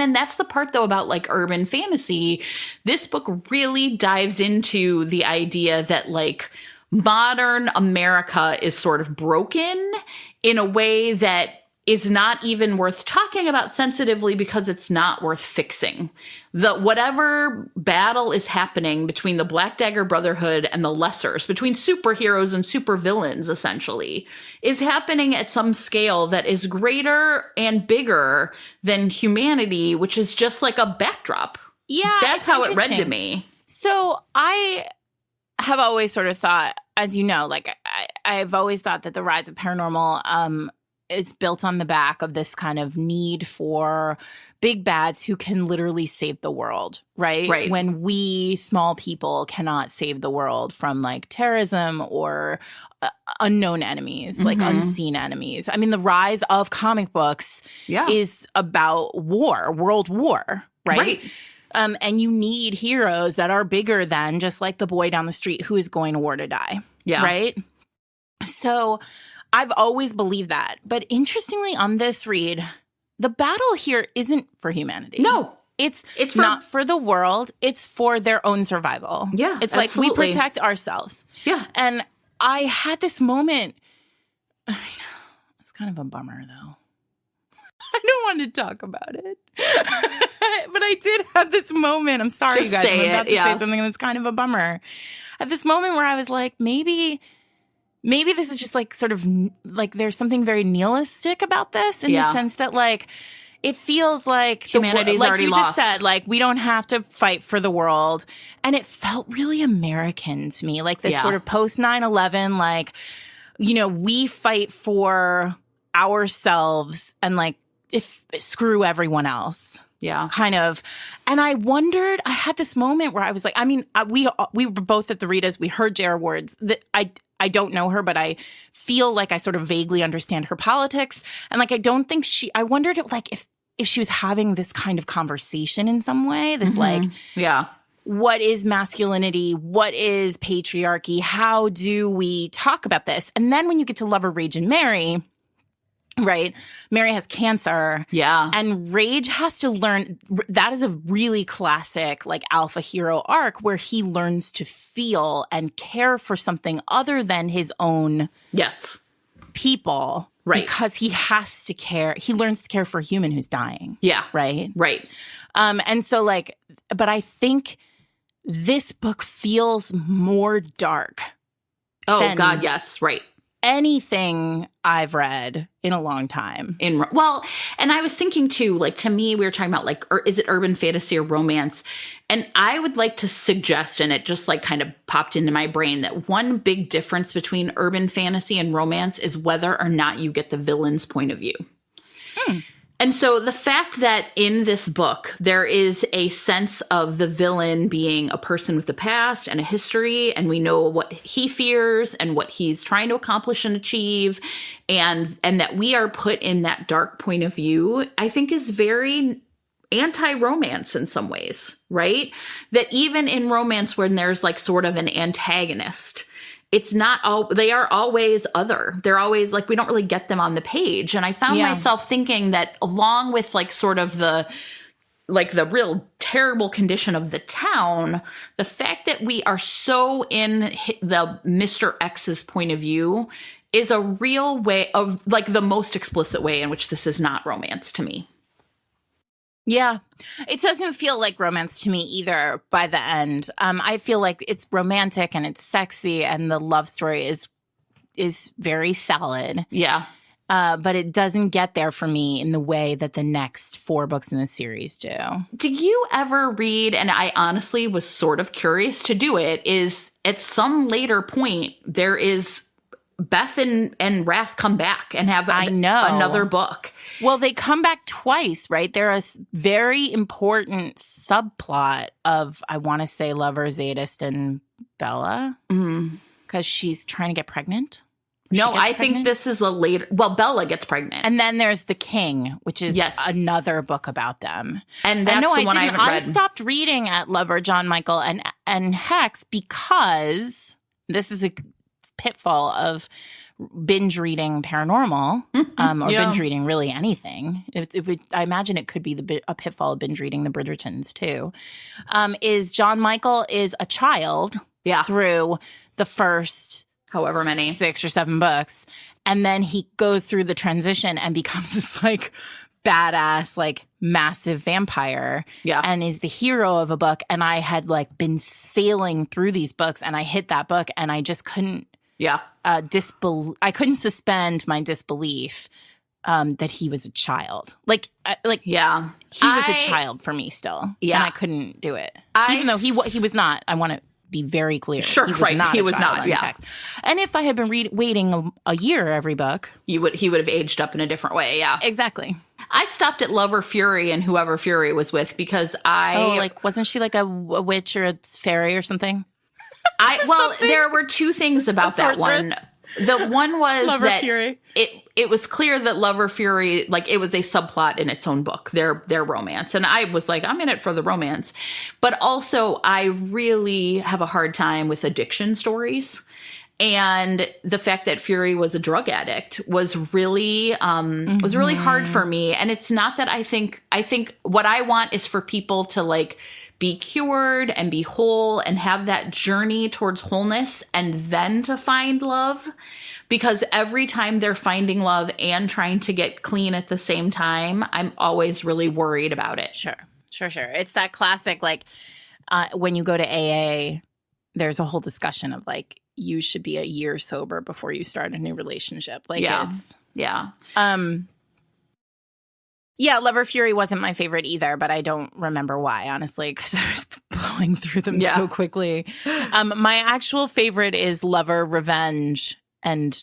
and that's the part though about like urban fantasy. This book really dives into the idea that like modern America is sort of broken in a way that is not even worth talking about sensitively because it's not worth fixing. Whatever battle is happening between the Black Dagger Brotherhood and the Lessers, between superheroes and supervillains, essentially, is happening at some scale that is greater and bigger than humanity, which is just like a backdrop. Yeah, That's how it read to me. So I have always sort of thought, as you know, like I've always thought that the rise of paranormal is built on the back of this kind of need for big bads who can literally save the world, right? Right. When we small people cannot save the world from like terrorism or unknown enemies, like unseen enemies. I mean, the rise of comic books is about war, world war, right? And you need heroes that are bigger than just like the boy down the street who is going to war to die. Yeah. Right? So I've always believed that. But interestingly, on this read, the battle here isn't for humanity. No. It's not for the world. It's for their own survival. Yeah, It's absolutely. like we protect ourselves. Yeah. And I had this moment. I mean, it's kind of a bummer, though. I don't want to talk about it. But I did have this moment. I'm sorry, Just you guys. say I'm about it, to yeah. say something that's kind of a bummer. At this moment where I was like, maybe this is just like sort of like there's something very nihilistic about this in the sense that like it feels like humanity's like already you lost. just said, like we don't have to fight for the world. And it felt really American to me, like this sort of post 9/11, like, you know, we fight for ourselves and like screw everyone else. Yeah. Kind of. And I wondered, I had this moment where I was like, I mean, we were both at the Ritas. We heard J.R. Ward's. I don't know her, but I feel like I sort of vaguely understand her politics. And like, I wondered like if she was having this kind of conversation in some way, this like, what is masculinity? What is patriarchy? How do we talk about this? And then when you get to Lover, Rage, and Mary, right? Mary has cancer. Yeah. And Rage has to learn. That is a really classic, like, alpha hero arc where he learns to feel and care for something other than his own people. Right. Because he has to care. He learns to care for a human who's dying. Yeah. Right? Right. And so, like, but I think this book feels more dark. Oh, God, yes. Right. Anything I've read in a long time. And I was thinking too, like, to me, we were talking about like, is it urban fantasy or romance? And I would like to suggest, and it just like kind of popped into my brain, that one big difference between urban fantasy and romance is whether or not you get the villain's point of view. And so the fact that in this book, there is a sense of the villain being a person with a past and a history, and we know what he fears and what he's trying to accomplish and achieve, and that we are put in that dark point of view, I think is very anti-romance in some ways, right? That even in romance when there's like sort of an antagonist, it's not all, they are always other. They're always like, we don't really get them on the page. And I found myself thinking that along with like sort of the real terrible condition of the town, the fact that we are so in the Mr. X's point of view is a real way of like the most explicit way in which this is not romance to me. Yeah. It doesn't feel like romance to me either by the end. I feel like it's romantic and it's sexy and the love story is very solid. Yeah. But it doesn't get there for me in the way that the next 4 books in the series do. Do you ever read, and I honestly was sort of curious to do it, is at some later point there is Beth and Wrath come back and have another book. Well, they come back twice, right? There's a very important subplot of, I want to say, Lover, Zadist, and Bella. Because she's trying to get pregnant. No, I think this is a later... Well, Bella gets pregnant. And then there's The King, which is another book about them. And that's the one I haven't read. I stopped reading at Lover, John Michael, and Hex because this is a pitfall of binge reading paranormal or binge reading really anything. I imagine it could be a pitfall of binge reading the Bridgertons too. Is John Michael is a child through the first however many 6 or 7 books, and then he goes through the transition and becomes this like badass like massive vampire and is the hero of a book. And I had like been sailing through these books and I hit that book and I just couldn't I couldn't suspend my disbelief that he was a child. He was a child for me still. Yeah. And I couldn't do it. Even though he was not. I want to be very clear. Sure, he was not. He was not. Yeah. Text. And if I had been waiting a year every book, he would have aged up in a different way. Yeah, exactly. I stopped at Lover Fury and whoever Fury was with because wasn't she like a witch or a fairy or something? There were 2 things about that one. The one was Lover that Fury. It was clear that Lover Fury, like it was a subplot in its own book, their romance. And I was like, I'm in it for the romance. But also I really have a hard time with addiction stories. And the fact that Fury was a drug addict was really hard for me. And it's not that I think what I want is for people to like be cured and be whole and have that journey towards wholeness and then to find love. Because every time they're finding love and trying to get clean at the same time, I'm always really worried about it. Sure. It's that classic, like, when you go to AA, there's a whole discussion of, like, you should be a year sober before you start a new relationship. Like, Lover Fury wasn't my favorite either, but I don't remember why, honestly, because I was blowing through them so quickly. My actual favorite is Lover, Revenge, and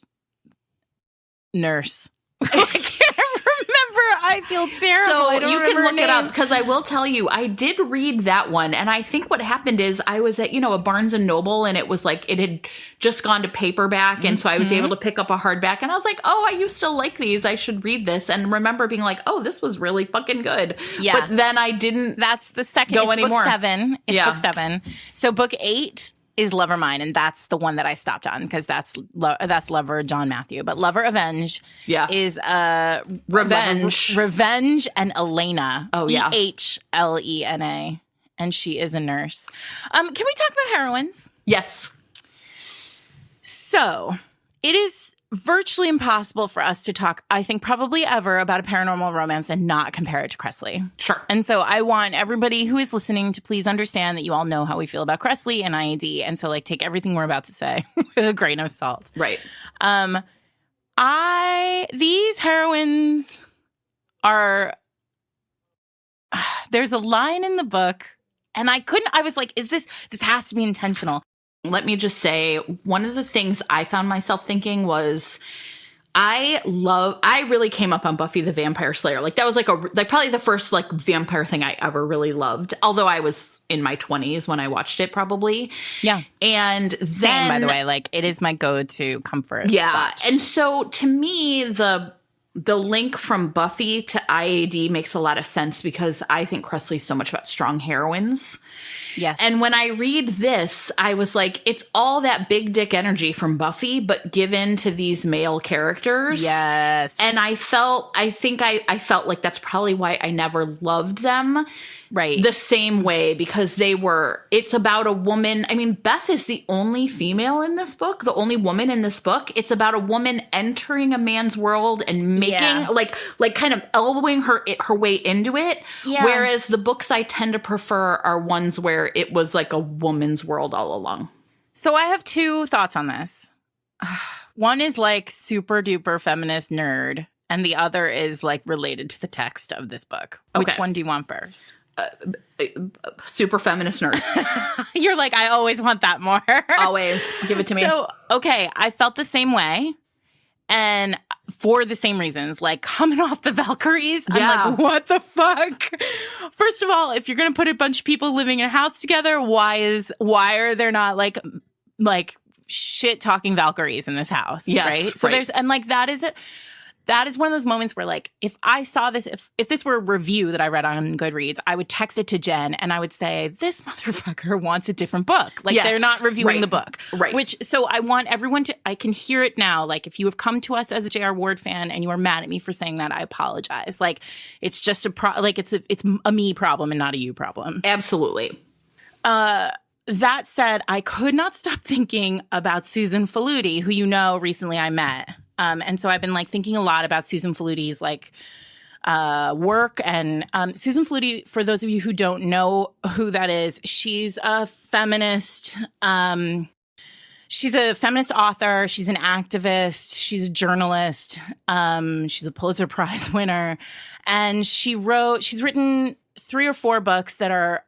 Nurse. I can't remember. I feel terrible. So you can look it up because I will tell you, I did read that one. And I think what happened is I was at, a Barnes and Noble and it was like it had just gone to paperback. And so I was able to pick up a hardback and I was like, oh, I used to like these. I should read this. And remember being like, oh, this was really fucking good. Yeah. But then I didn't. That's the second. Go anymore. Book 7. It's book 7. So book 8 is Lover Mine, and that's the one that I stopped on because that's Lover John Matthew. But Lover Avenge is Revenge and Elena. Oh yeah, EHLENA, and she is a nurse. Can we talk about heroines? Yes. So it is virtually impossible for us to talk, I think, probably ever about a paranormal romance and not compare it to Cressley. Sure. And so I want everybody who is listening to please understand that you all know how we feel about Cressley and IED. And so, like, take everything we're about to say with a grain of salt. Right. These heroines are, there's a line in the book and I was like, this has to be intentional. Let me just say, one of the things I found myself thinking was I really came up on Buffy the Vampire Slayer. Like that was like probably the first like vampire thing I ever really loved. Although I was in my 20s when I watched it probably. Yeah. And same, by the way, like it is my go-to comfort. Yeah. watch. And so to me, the the link from Buffy to IAD makes a lot of sense because I think Cressley's so much about strong heroines. Yes. And when I read this, I was like, it's all that big dick energy from Buffy, but given to these male characters. Yes. And I felt like that's probably why I never loved them. Right. The same way, because it's about a woman. I mean, Beth is the only female in this book, the only woman in this book. It's about a woman entering a man's world and making, like kind of elbowing her way into it. Yeah. Whereas the books I tend to prefer are ones where it was like a woman's world all along. So I have two thoughts on this. One is like super duper feminist nerd, and the other is like related to the text of this book. Okay. Which one do you want first? Super feminist nerd. You're like, I always want that more. Always. Give it to me. So, okay, I felt the same way. And for the same reasons, like coming off the Valkyries, I'm like, what the fuck? First of all, if you're going to put a bunch of people living in a house together, why are there not like shit talking Valkyries in this house? Yes, right? So there's, and like, that is one of those moments where, like, if I saw this, if this were a review that I read on Goodreads, I would text it to Jen and I would say, this motherfucker wants a different book. Like, they're not reviewing the book. Right. So I want everyone I can hear it now. Like, if you have come to us as a J.R. Ward fan and you are mad at me for saying that, I apologize. Like, it's just it's a me problem and not a you problem. Absolutely. That said, I could not stop thinking about Susan Faludi, who recently I met. And so I've been like thinking a lot about Susan Faludi's like work. And Susan Faludi, for those of you who don't know who that is, she's a feminist. She's a feminist author. She's an activist. She's a journalist. She's a Pulitzer Prize winner. And she's written 3 or 4 books that are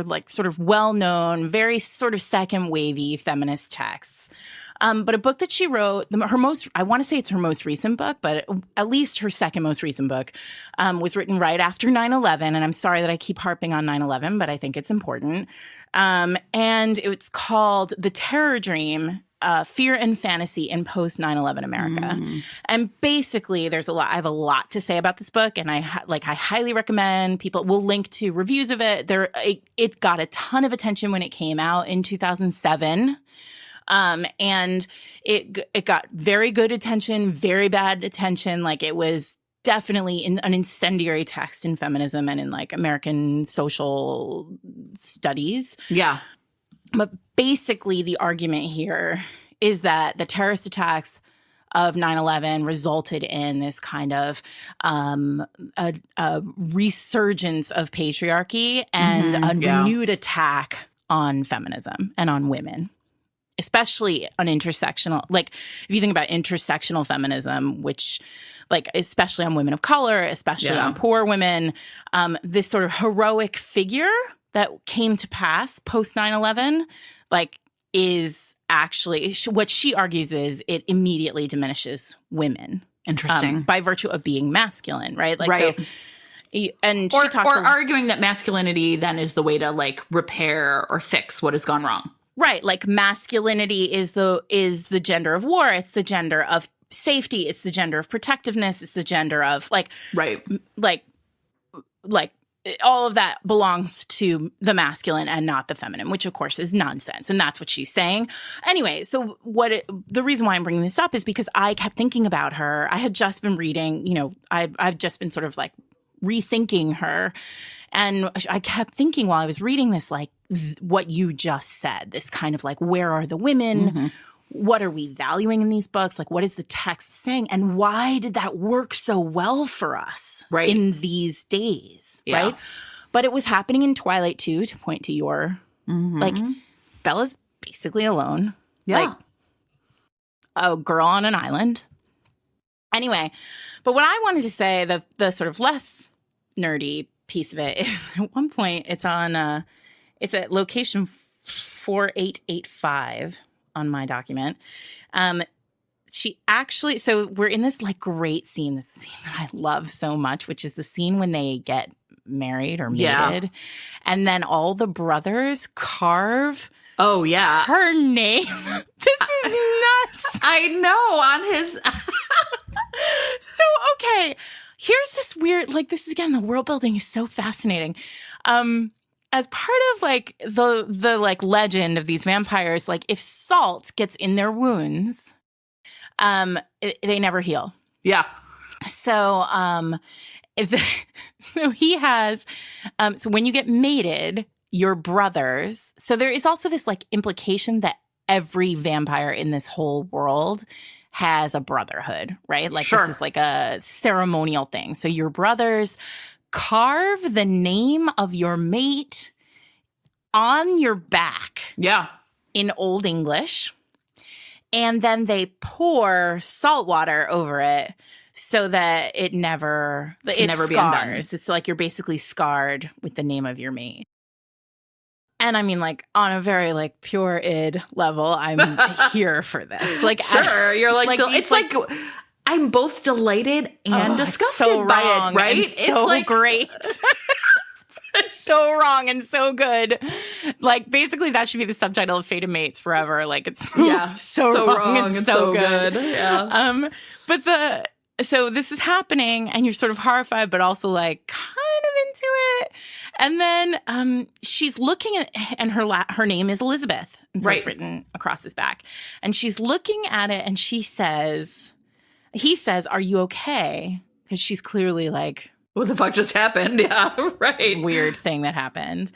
like sort of well-known, very sort of second wavy feminist texts. But a book that she wrote, I want to say it's her most recent book, but at least her second most recent book, was written right after 9/11. And I'm sorry that I keep harping on 9/11, but I think it's important. And it's called The Terror Dream, Fear and Fantasy in Post 9/11 America. And basically I have a lot to say about this book, and I highly recommend people. We'll link to reviews of it. It got a ton of attention when it came out in 2007. And it got very good attention, very bad attention. Like, it was definitely an incendiary text in feminism and in like American social studies. Yeah. But basically the argument here is that the terrorist attacks of 9/11 resulted in this kind of a resurgence of patriarchy and a renewed attack on feminism and on women. Especially on intersectional, like if you think about intersectional feminism, which like especially on women of color, especially on poor women, this sort of heroic figure that came to pass post 9/11, like is actually what she argues is it immediately diminishes women. Interesting. By virtue of being masculine, right? Like, right. So, and or, she talks arguing that masculinity then is the way to like repair or fix what has gone wrong. Right, like masculinity is the gender of war. It's the gender of safety. It's the gender of protectiveness. It's the gender of like all of that belongs to the masculine and not the feminine, which of course is nonsense. And that's what she's saying. Anyway, so the reason why I'm bringing this up is because I kept thinking about her. I had just been reading, I've just been sort of like rethinking her. And I kept thinking while I was reading this, like what you just said, this kind of like, where are the women? Mm-hmm. What are we valuing in these books? Like, what is the text saying? And why did that work so well for us in these days? Yeah. Right. But it was happening in Twilight too, to point to your, like, Bella's basically alone. Yeah. Like a girl on an island. Anyway, but what I wanted to say, the sort of less nerdy piece of it is at one point it's at location 4885 on my document. She actually, so we're in this like great scene, this scene that I love so much, which is the scene when they get married or mated. And then all the brothers carve her name. This is nuts. I know, on his so okay, here's this weird, like, this is, again, the world building is so fascinating. As part of, like, the like legend of these vampires, like, if salt gets in their wounds, they never heal. Yeah. So, so he has, so when you get mated, your brothers, so there is also this, like, implication that every vampire in this whole world has a brotherhood, right? Like, Sure. This is like a ceremonial thing. So your brothers carve the name of your mate on your back. Yeah. In Old English. And then they pour salt water over it so that it never be scars. undone. It's like you're basically scarred with the name of your mate. And I mean, like, on a very, like, pure id level, I'm here for this. Like, Sure. You're like, it's like I'm both delighted and disgusted so by wrong it, right? and It's so like, great. It's so wrong and so good. Like, basically, that should be the subtitle of Fated Mates forever. Like, it's so wrong and so good. Yeah. So this is happening, and you're sort of horrified, but also, like, kind of into it. And then she's looking at, and her name is Elizabeth, and so it's written across his back. And she's looking at it, and he says, "Are you okay?" Because she's clearly like, what the fuck just happened? Yeah, right. Weird thing that happened.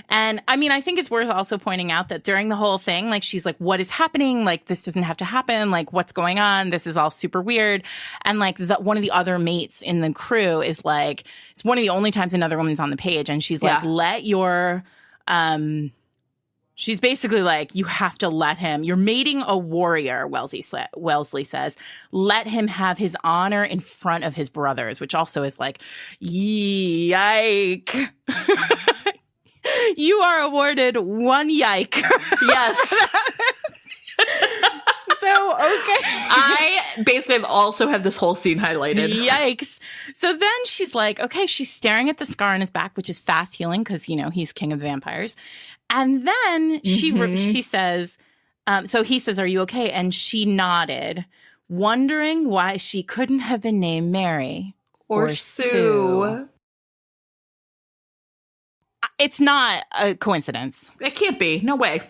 And I mean, I think it's worth also pointing out that during the whole thing, like, she's like, what is happening? Like, this doesn't have to happen. Like, what's going on? This is all super weird. And like, one of the other mates in the crew is like, it's one of the only times another woman's on the page. And she's like, let your, she's basically like, you have to let him, you're mating a warrior, Wellesley says. Let him have his honor in front of his brothers, which also is like, yike. You are awarded one yike. Yes. So, okay. I basically also have this whole scene highlighted. Yikes. So then she's like, okay, she's staring at the scar on his back, which is fast healing because, you know, he's king of vampires. And then she says, so he says, are you okay? And she nodded, wondering why she couldn't have been named Mary Or Sue. It's not a coincidence. It can't be. No way.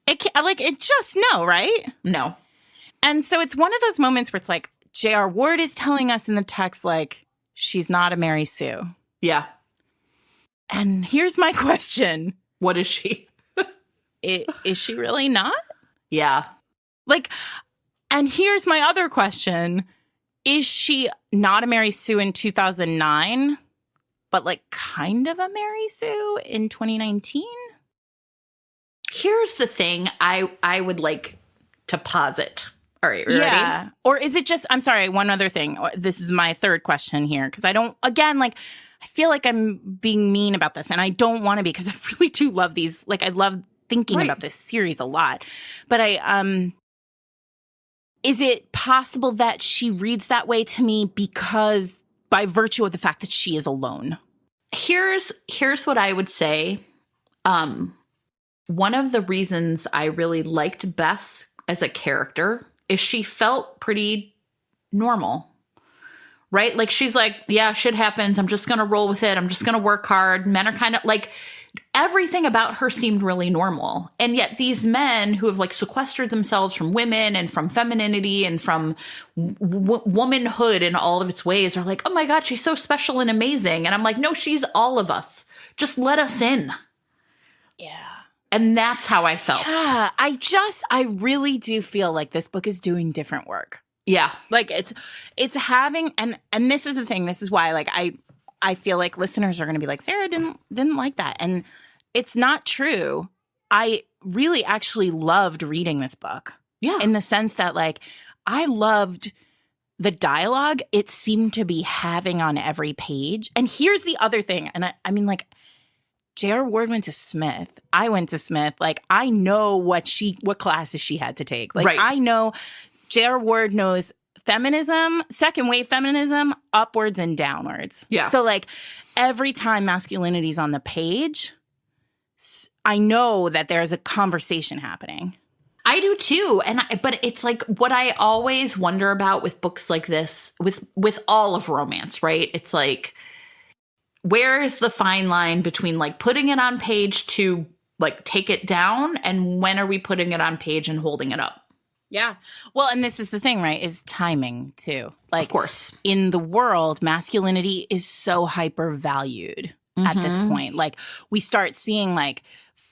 It can't, like, it just, no, right? No. And so it's one of those moments where it's like, J.R. Ward is telling us in the text, like, she's not a Mary Sue. Yeah. And here's my question. What is she? Is she really not? Yeah. Like, and here's my other question. Is she not a Mary Sue in 2009, but like kind of a Mary Sue in 2019? Here's the thing I would like to posit. All right, yeah. ready? Or is it just, I'm sorry, one other thing. This is my third question here, because I don't, again, like, I feel like I'm being mean about this, and I don't want to be, because I really do love these. Like, I love thinking about this series a lot. But is it possible that she reads that way to me because by virtue of the fact that she is alone? Here's what I would say. One of the reasons I really liked Beth as a character is she felt pretty normal, right? Like, she's like, yeah, shit happens. I'm just going to roll with it. I'm just going to work hard. Men are kind of like, everything about her seemed really normal. And yet these men who have like sequestered themselves from women and from femininity and from womanhood in all of its ways are like, oh my God, she's so special and amazing. And I'm like, no, she's all of us. Just let us in. Yeah. And that's how I felt. Yeah, I really do feel like this book is doing different work. Yeah. Like, it's having, and this is the thing, this is why, like, I feel like listeners are going to be like, Sarah didn't like that. And it's not true. I really actually loved reading this book. Yeah. In the sense that, like, I loved the dialogue it seemed to be having on every page. And here's the other thing. And I mean, like, J.R. Ward went to Smith. I went to Smith. Like, I know what classes she had to take. Like, I know J.R. Ward knows feminism, second wave feminism, upwards and downwards. Yeah. So, like, every time masculinity is on the page, I know that there's a conversation happening. I do too. But it's like what I always wonder about with books like this, with all of romance, right? It's like, where is the fine line between like putting it on page to like take it down, and when are we putting it on page and holding it up? Yeah. Well, and this is the thing, right? Is timing too. Like, of course, in the world, masculinity is so hyper valued at this point. Like, we start seeing like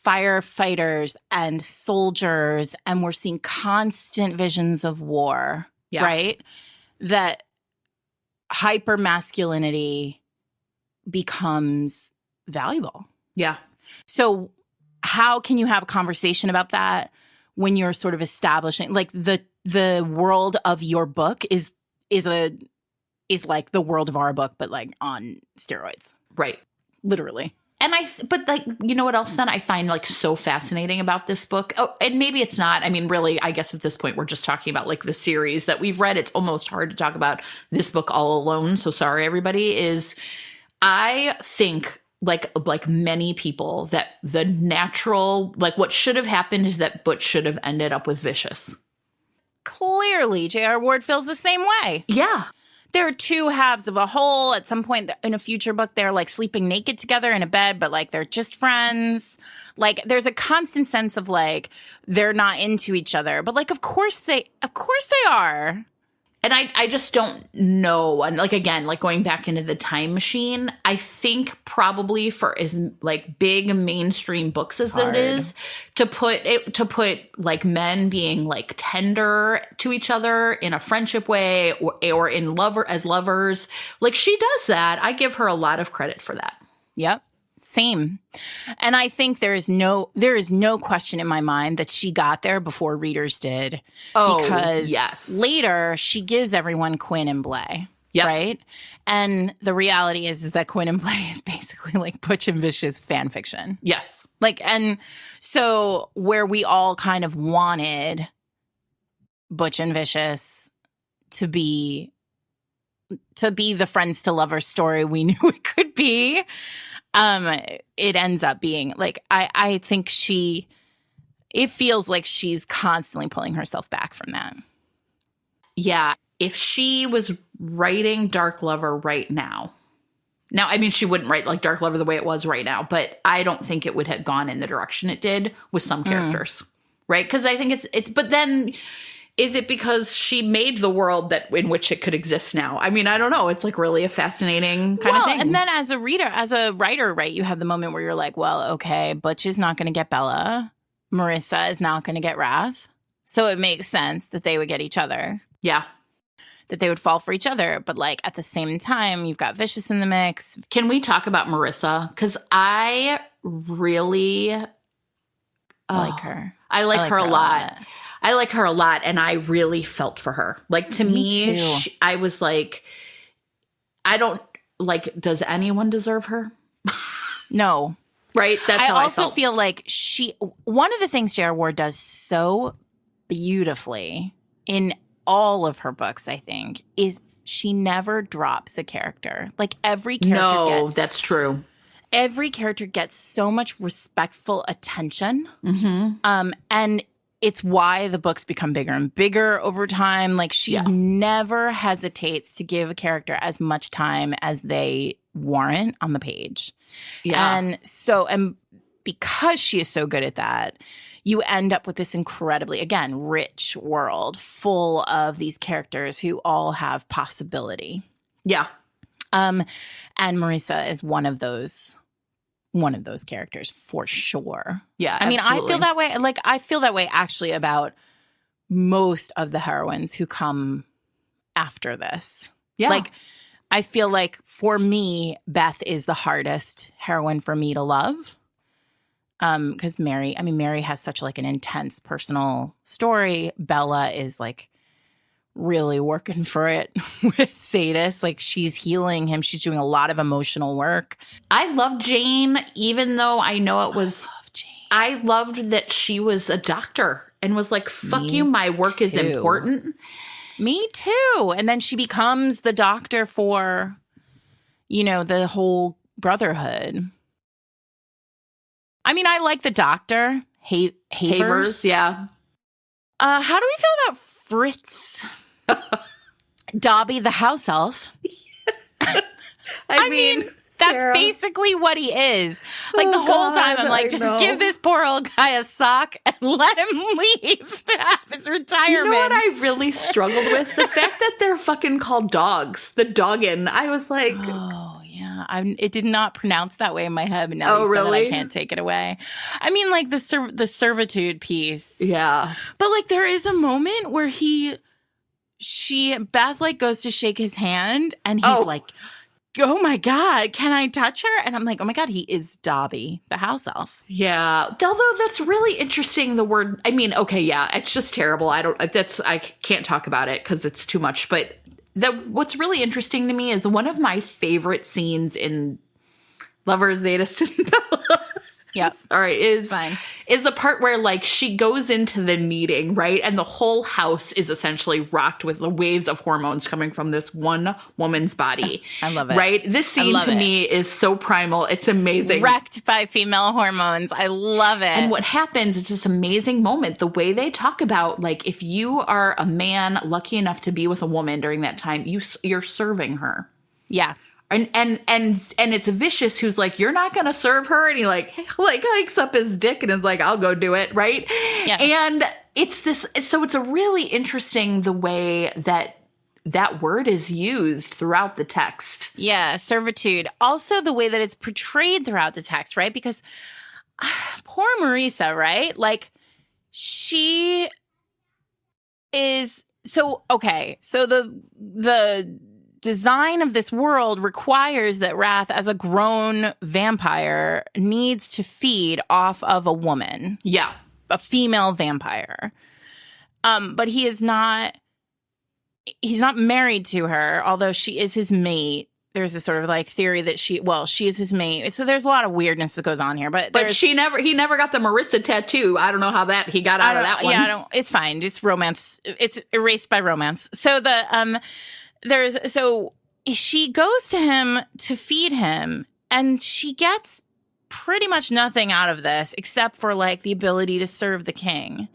firefighters and soldiers, and we're seeing constant visions of war, right? That hyper masculinity becomes valuable. Yeah. So how can you have a conversation about that when you're sort of establishing like the world of your book is like the world of our book, but like on steroids, right? Literally. And but like, you know what else then I find like so fascinating about this book? Oh, and maybe it's not. I mean, really, I guess at this point we're just talking about like the series that we've read. It's almost hard to talk about this book all alone. So sorry, everybody. Is I think like many people that the natural, like what should have happened is that Butch should have ended up with Vicious. Clearly, J.R. Ward feels the same way. Yeah. There are two halves of a whole. At some point in a future book, they're like sleeping naked together in a bed, but like they're just friends. Like there's a constant sense of like they're not into each other, but like of course they are. And I just don't know. And like, again, like going back into the time machine, I think probably for as like big mainstream books as it is, to put like men being like tender to each other in a friendship way or in as lovers, like she does that. I give her a lot of credit for that. Yep. Same. And I think there is no question in my mind that she got there before readers did. Oh, because yes. Later she gives everyone Quinn and Blay. Yep. Right? And the reality is that Quinn and Blay is basically like Butch and Vicious fan fiction. Yes. Like, and so where we all kind of wanted Butch and Vicious to be the friends to lovers story we knew it could be, it ends up being like I think it feels like she's constantly pulling herself back from that. Yeah. If she was writing Dark Lover right now, I mean, she wouldn't write like Dark Lover the way it was right now, but I don't think it would have gone in the direction it did with some characters, right? Because I think it's, but then is it because she made the world in which it could exist now? I mean, I don't know. It's like really a fascinating kind of thing. And then as a writer, right, you have the moment where you're like, well, okay, Butch is not going to get Bella. Marissa is not going to get Wrath. So it makes sense that they would get each other. Yeah. That they would fall for each other. But like at the same time, you've got Vicious in the mix. Can we talk about Marissa? Because I really like her. I like her a lot. I like her a lot, and I really felt for her. Like, to me I was like, I don't, like, does anyone deserve her? No. Right? That's how I also felt. Feel like one of the things J.R. Ward does so beautifully in all of her books, I think, is she never drops a character. Like, every character that's true. Every character gets so much respectful attention. Mm-hmm. And it's why the books become bigger and bigger over time. Like, she never hesitates to give a character as much time as they warrant on the page. Yeah. And because she is so good at that, you end up with this incredibly, again, rich world full of these characters who all have possibility. Yeah. And Marissa is one of those characters for sure. Yeah, I mean, absolutely. I feel that way. Like, I feel that way actually about most of the heroines who come after this. Yeah. Like, I feel like for me, Beth is the hardest heroine for me to love. Because Mary has such like an intense personal story. Bella is like really working for it with Sadis. Like, she's healing him. She's doing a lot of emotional work. I love Jane, even though I know it was. I loved that she was a doctor and was like, fuck you, my work is important. Me too. And then she becomes the doctor for, the whole brotherhood. I mean, I like the doctor, Havers. Yeah. How do we feel about Fritz? Dobby the house elf. I mean, that's Sarah. basically what he is. Like the whole time I'm like, just give this poor old guy a sock and let him leave to have his retirement. You know what I really struggled with? The fact that they're fucking called dogs. The doggin. I was like... Oh, yeah. It did not pronounce that way in my head, but now Oh, you said really? that, I can't take it away. I mean, like the servitude piece. Yeah. But like there is a moment where Beth like goes to shake his hand and he's like, oh my God, can I touch her? And I'm like, oh my God, he is Dobby, the house elf. Yeah. Although that's really interesting, the word, I mean, okay, yeah, it's just terrible. I can't talk about it because it's too much. But what's really interesting to me is one of my favorite scenes in Lovers, Zadist, and Bella. Yes. All right. Is Fine. the part where like she goes into the meeting, right? And the whole house is essentially rocked with the waves of hormones coming from this one woman's body. I love it. Right? This scene to me is so primal. It's amazing. Wrecked by female hormones. I love it. And what happens is this amazing moment. The way they talk about like if you are a man lucky enough to be with a woman during that time, you're serving her. Yeah. And it's Vicious who's like, you're not going to serve her. And he like hikes up his dick and is like, I'll go do it. Right. Yeah. And so it's a really interesting the way that word is used throughout the text. Yeah. Servitude. Also the way that it's portrayed throughout the text, right? Because poor Marisa, right? Like she is so, okay. So the design of this world requires that Wrath, as a grown vampire, needs to feed off of a woman. Yeah. A female vampire. But he's not married to her, although she is his mate. There's this sort of like theory that she is his mate. So there's a lot of weirdness that goes on here. But he never got the Marissa tattoo. I don't know how he got out of that one. Yeah, it's fine. It's romance. It's erased by romance. So she goes to him to feed him, and she gets pretty much nothing out of this except for like the ability to serve the king.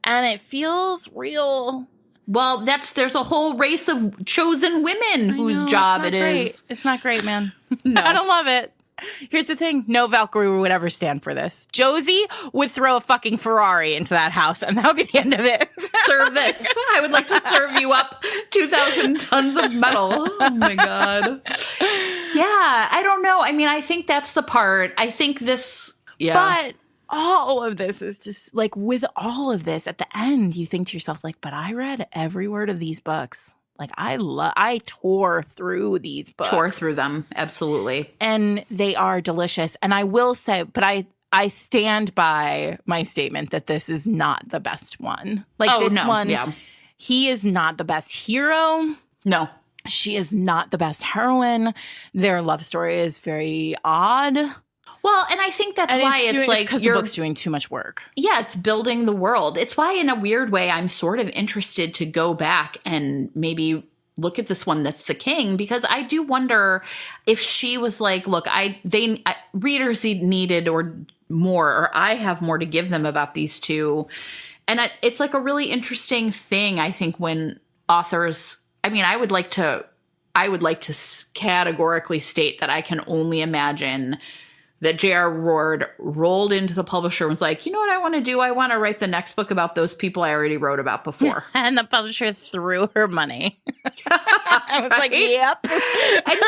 And it feels real. Well, there's a whole race of chosen women whose job it is. It's not great, man. No. I don't love it. Here's the thing. No Valkyrie would ever stand for this. Josie would throw a fucking Ferrari into that house, and that would be the end of it. Serve this. I would like to serve you up 2,000 tons of metal. Oh, my God. Yeah, I don't know. I mean, I think that's the part. I think this... Yeah. But all of this is just, like, with all of this, at the end, you think to yourself, like, but I read every word of these books. Like, I tore through these books. Tore through them, absolutely. And they are delicious. And I will say, but I stand by my statement that this is not the best one. Like, yeah. He is not the best hero. No. She is not the best heroine. Their love story is very odd. Well, and I think that's why it's like because the book's doing too much work. Yeah, it's building the world. It's why, in a weird way, I'm sort of interested to go back and maybe look at this one that's the king, because I do wonder if she was like, look, readers needed or I have more to give them about these two. And it's like a really interesting thing, I think, when authors, I mean, I would like to categorically state that I can only imagine that J.R. Ward rolled into the publisher and was like, you know what I want to do? I want to write the next book about those people I already wrote about before. And the publisher threw her money. I was like, yep. And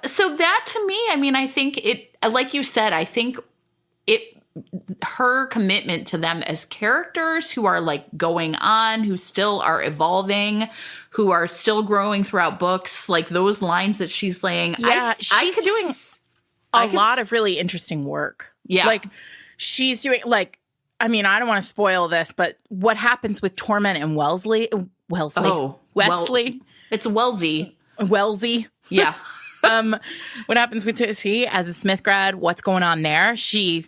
so that to me, I mean, I think it, like you said, I think her commitment to them as characters who are like going on, who still are evolving, who are still growing throughout books, like those lines that she's laying. Yeah, she's doing a lot of really interesting work. Yeah. Like she's doing like, I mean, I don't want to spoil this, but what happens with Torment and Wesley? Oh, Wesley. It's Wellesley. Yeah. What happens with Tussie as a Smith grad? What's going on there?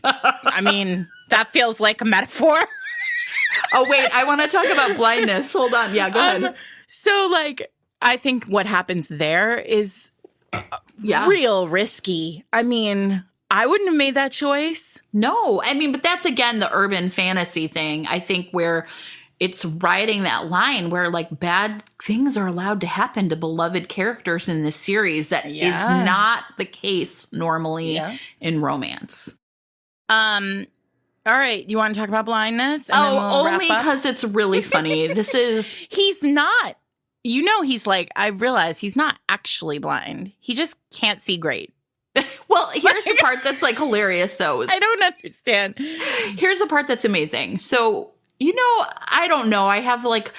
I mean, that feels like a metaphor. Oh, wait, I want to talk about blindness. Hold on. Yeah, go ahead. So, like, I think what happens there is real risky. I mean, I wouldn't have made that choice. No, I mean, but that's, again, the urban fantasy thing, I think, where it's riding that line where like bad things are allowed to happen to beloved characters in this series that is not the case normally in romance. All right, you want to talk about blindness? And Only because it's really funny. This is... He's not. You know, he's like, I realize he's not actually blind. He just can't see great. Well, here's the part that's like hilarious, though. I don't understand. Here's the part that's amazing. So, you know, I don't know. I have like...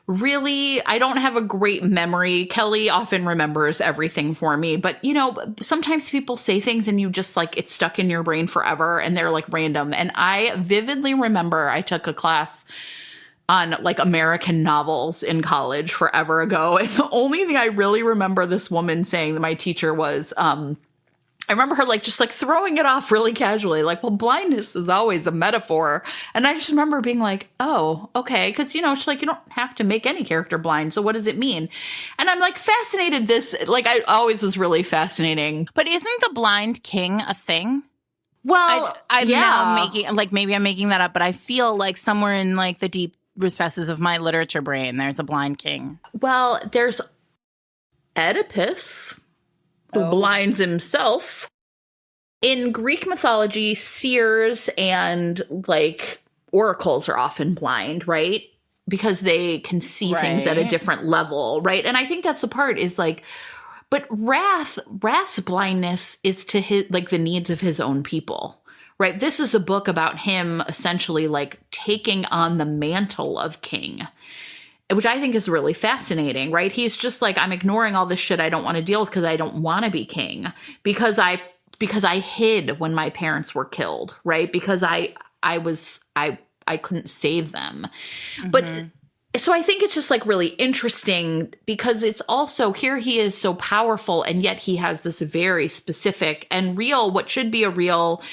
Really, I don't have a great memory. Kelly often remembers everything for me. But, you know, sometimes people say things and you just like it's stuck in your brain forever and they're like random. And I vividly remember I took a class on like American novels in college forever ago. And the only thing I really remember this woman saying that my teacher was, I remember her like just like throwing it off really casually, like, well, blindness is always a metaphor. And I just remember being like, oh, okay. Because, you know, she's like, you don't have to make any character blind. So what does it mean? And I'm like fascinated like I always was really fascinating. But isn't the blind king a thing? Well, I'm now making, like, maybe I'm making that up, but I feel like somewhere in like the deep recesses of my literature brain, there's a blind king. Well, there's Oedipus, who blinds himself. In Greek mythology, seers and like oracles are often blind, right? Because they can see things at a different level, right? And I think that's the part is like, but Wrath's blindness is to his like the needs of his own people, right? This is a book about him essentially like taking on the mantle of king, which I think is really fascinating, right? He's just like, I'm ignoring all this shit I don't want to deal with because I don't want to be king, because I hid when my parents were killed, right? Because I couldn't save them. Mm-hmm. But so I think it's just like really interesting because it's also here he is so powerful and yet he has this very specific and real, what should be a real...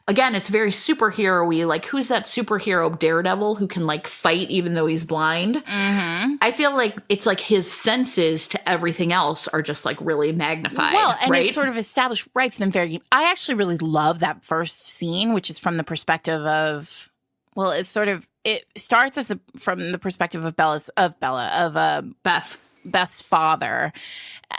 Again, it's very superhero-y. Like, who's that superhero Daredevil who can, like, fight even though he's blind? Mm-hmm. I feel like it's like his senses to everything else are just, like, really magnified. Well, and right? It's sort of established right from the very... I actually really love that first scene, which is from the perspective of... Well, it's sort of... It starts from the perspective of Beth's father,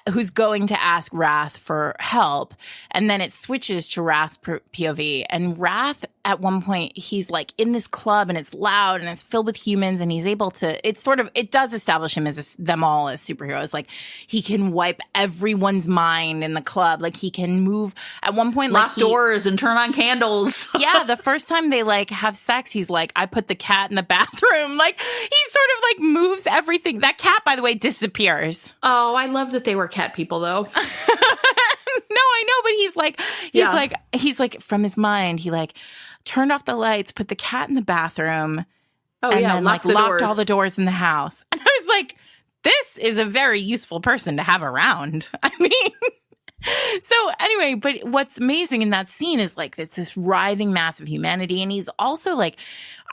who's going to ask Wrath for help. And then it switches to Wrath's POV. And Wrath, at one point, he's like in this club and it's loud and it's filled with humans and he's able to, it does establish him as them all as superheroes. Like he can wipe everyone's mind in the club. Like he can move at one point, lock doors and turn on candles. Yeah. The first time they like have sex, he's like, I put the cat in the bathroom. Like he sort of like moves everything. That cat, by the way, disappears. Oh, I love that they were cat people though. No, I know, but he's like from his mind, he like turned off the lights, put the cat in the bathroom, and then like locked all the doors in the house. And I was like, this is a very useful person to have around. I mean, so anyway, but what's amazing in that scene is like it's this writhing mass of humanity, and he's also like,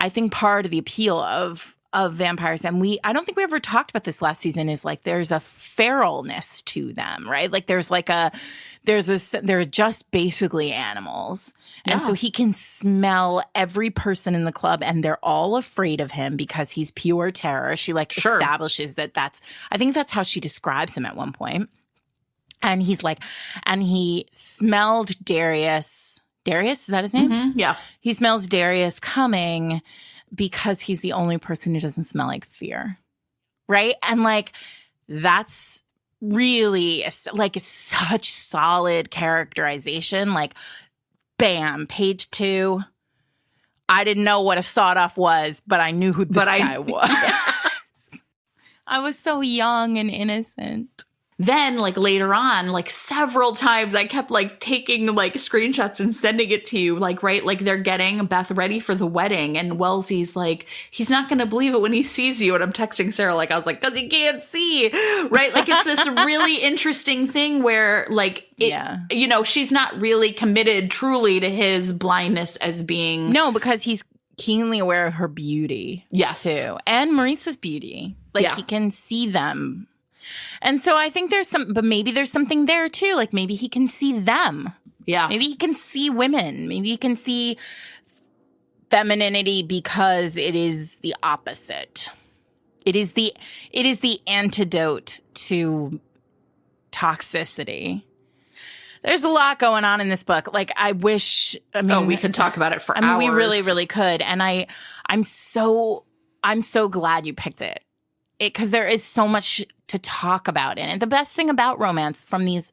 I think part of the appeal of vampires, and I don't think we ever talked about this last season, is like there's a feralness to them, right? Like they're just basically animals. Yeah. And so he can smell every person in the club and they're all afraid of him because he's pure terror. She establishes I think that's how she describes him at one point. And he's like, and he smelled Darius. Darius, is that his name? Mm-hmm. Yeah. He smells Darius coming because he's the only person who doesn't smell like fear. Right? And like, that's really like it's such solid characterization. Like, bam, page 2. I didn't know what a sawed-off was, but I knew who this guy was. I was so young and innocent. Then, like, later on, like, several times I kept, like, taking, like, screenshots and sending it to you, like, right? Like, they're getting Beth ready for the wedding, and Wellesley's like, he's not going to believe it when he sees you. And I'm texting Sarah, like, I was like, because he can't see, right? Like, it's this really interesting thing where, like, you know, she's not really committed truly to his blindness as being... No, because he's keenly aware of her beauty. Yes. Too. And Maurice's beauty. Like, he can see them. And so I think but maybe there's something there too. Like maybe he can see them. Yeah. Maybe he can see women. Maybe he can see femininity because it is the opposite. It is the antidote to toxicity. There's a lot going on in this book. Like, we could talk about it for hours. We really, really could. And I'm so glad you picked it. Because there is so much to talk about in it. And the best thing about romance from these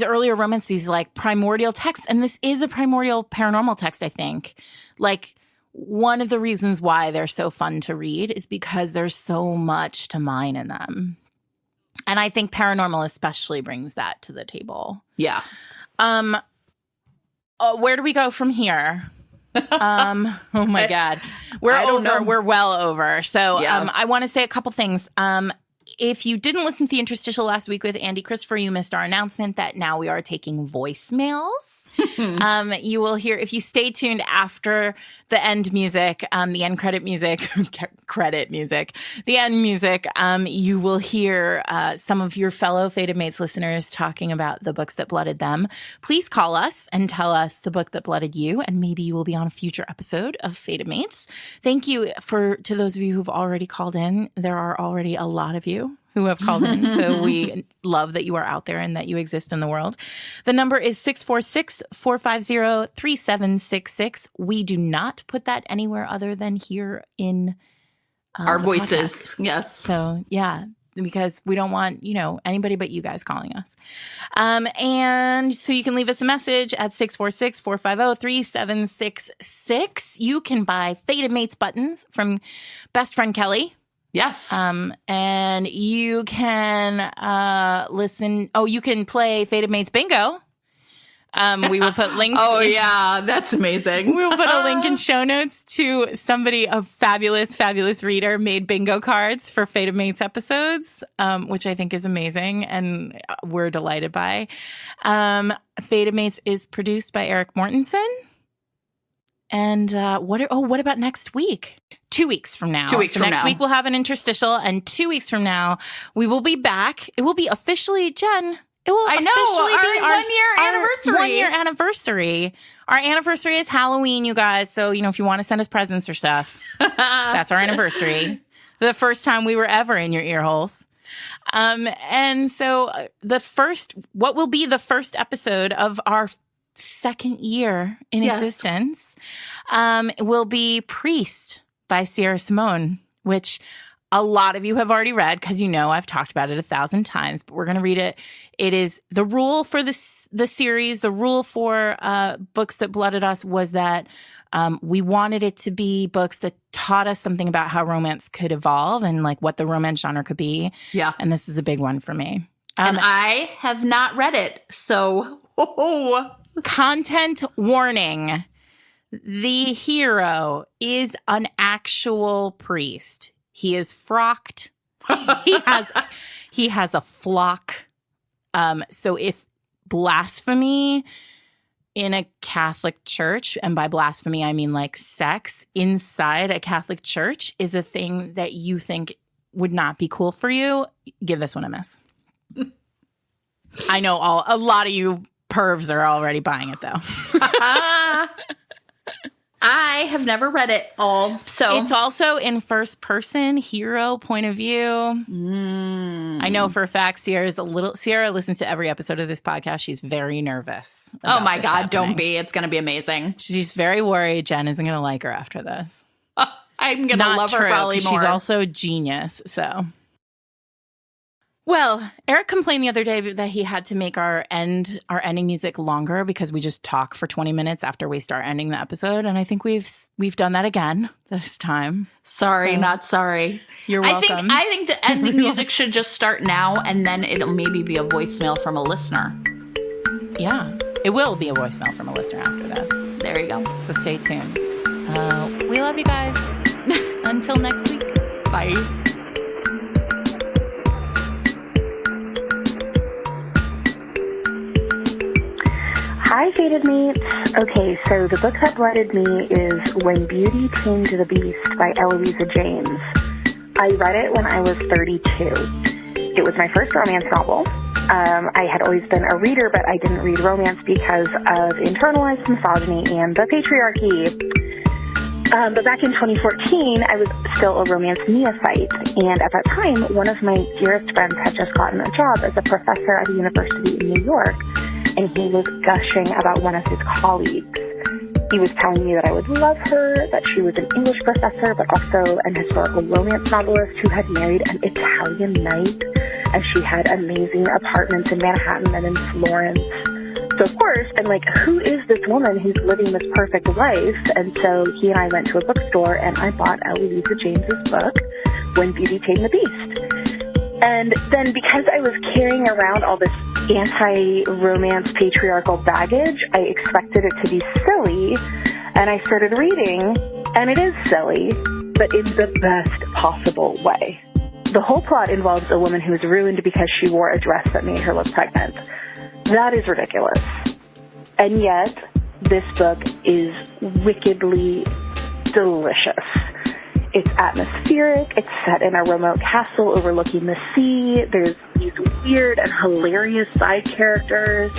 earlier romance, these like primordial texts, and this is a primordial paranormal text, I think. Like, one of the reasons why they're so fun to read is because there's so much to mine in them. And I think paranormal especially brings that to the table. Yeah. Where do we go from here? Oh my God. We're well over. So yeah. I want to say a couple things. If you didn't listen to the interstitial last week with Andy Christopher, you missed our announcement that now we are taking voicemails. You will hear, if you stay tuned after the end music, the end credit music, the end music, you will hear some of your fellow Fated Mates listeners talking about the books that blooded them. Please call us and tell us the book that blooded you, and maybe you will be on a future episode of Fated Mates. Thank you to those of you who've already called in. There are already a lot of you who have called in. So we love that you are out there and that you exist in the world. The number is 646-450-3766. We do not put that anywhere other than here in our voices. Podcast. Yes. So yeah, because we don't want, anybody but you guys calling us. And so you can leave us a message at 646-450-3766. You can buy Fated Mates buttons from Best Friend Kelly. Yes. And you can listen. Oh, you can play Fated Mates Bingo. We will put links. Yeah, that's amazing. We will put a link in show notes to a fabulous reader made bingo cards for Fated Mates episodes, which I think is amazing and we're delighted by. Fated Mates is produced by Eric Mortensen. And what about next week? 2 weeks from now. Next week we'll have an interstitial, and 2 weeks from now we will be back. It will be officially, Jen. It will officially be our 1 year anniversary. Our anniversary is Halloween, you guys. So, if you want to send us presents or stuff, that's our anniversary. The first time we were ever in your ear holes. And so what will be the first episode of our second year in existence will be Priest by Sierra Simone, which a lot of you have already read because I've talked about it 1,000 times, but we're going to read it. It is the rule for the series. The rule for books that blooded us was that we wanted it to be books that taught us something about how romance could evolve and like what the romance genre could be. Yeah. And this is a big one for me. And I have not read it. So content warning. The hero is an actual priest. He is frocked. He has a flock. So if blasphemy in a Catholic church, and by blasphemy I mean like sex inside a Catholic church, is a thing that you think would not be cool for you, give this one a miss. I know a lot of you pervs are already buying it though. I have never read it all, so it's also in first person hero point of view. I know for a fact Sierra listens to every episode of this podcast. She's very nervous. Oh my God, happening. Don't be. It's going to be amazing. She's very worried Jen isn't going to like her after this. I'm going to love her probably more. She's also a genius, so. Well, Eric complained the other day that he had to make our ending music longer because we just talk for 20 minutes after we start ending the episode, and I think we've done that again this time. Sorry, so, not sorry. You're welcome. I think the ending music should just start now, and then it'll maybe be a voicemail from a listener. Yeah, it will be a voicemail from a listener after this. There you go. So stay tuned. We love you guys. Until next week. Bye. Hi, Fated Mates. Okay, so the book that blooded me is When Beauty Tamed the Beast by Eloisa James. I read it when I was 32. It was my first romance novel. I had always been a reader, but I didn't read romance because of internalized misogyny and the patriarchy. But back in 2014, I was still a romance neophyte, and at that time, one of my dearest friends had just gotten a job as a professor at a university in New York, and he was gushing about one of his colleagues. He was telling me that I would love her, that she was an English professor, but also an historical romance novelist who had married an Italian knight, and she had amazing apartments in Manhattan and in Florence. So, of course, I'm like, who is this woman who's living this perfect life? And so he and I went to a bookstore, and I bought Eloisa James's book, When Beauty Tamed the Beast. And then because I was carrying around all this anti-romance patriarchal baggage, I expected it to be silly, and I started reading, and it is silly, but in the best possible way. The whole plot involves a woman who is ruined because she wore a dress that made her look pregnant. That is ridiculous. And yet, this book is wickedly delicious. It's atmospheric. It's set in a remote castle overlooking the sea. There's these weird and hilarious side characters.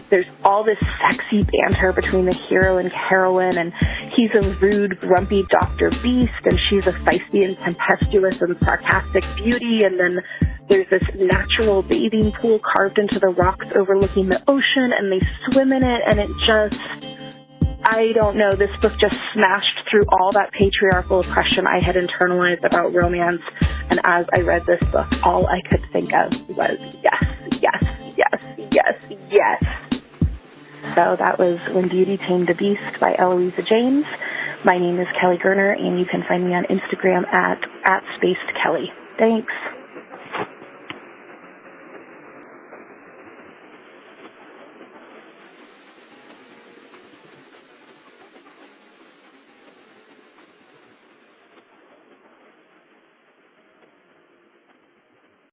There's all this sexy banter between the hero and heroine, and he's a rude, grumpy Dr. Beast, and she's a feisty and tempestuous and sarcastic beauty, and then there's this natural bathing pool carved into the rocks overlooking the ocean, and they swim in it, and it just, I don't know, this book just smashed through all that patriarchal oppression I had internalized about romance, and as I read this book, all I could think of was yes, yes, yes, yes, yes. So that was When Beauty Tamed the Beast by Eloisa James. My name is Kelly Gerner, and you can find me on Instagram at @SpacedKelly. Thanks.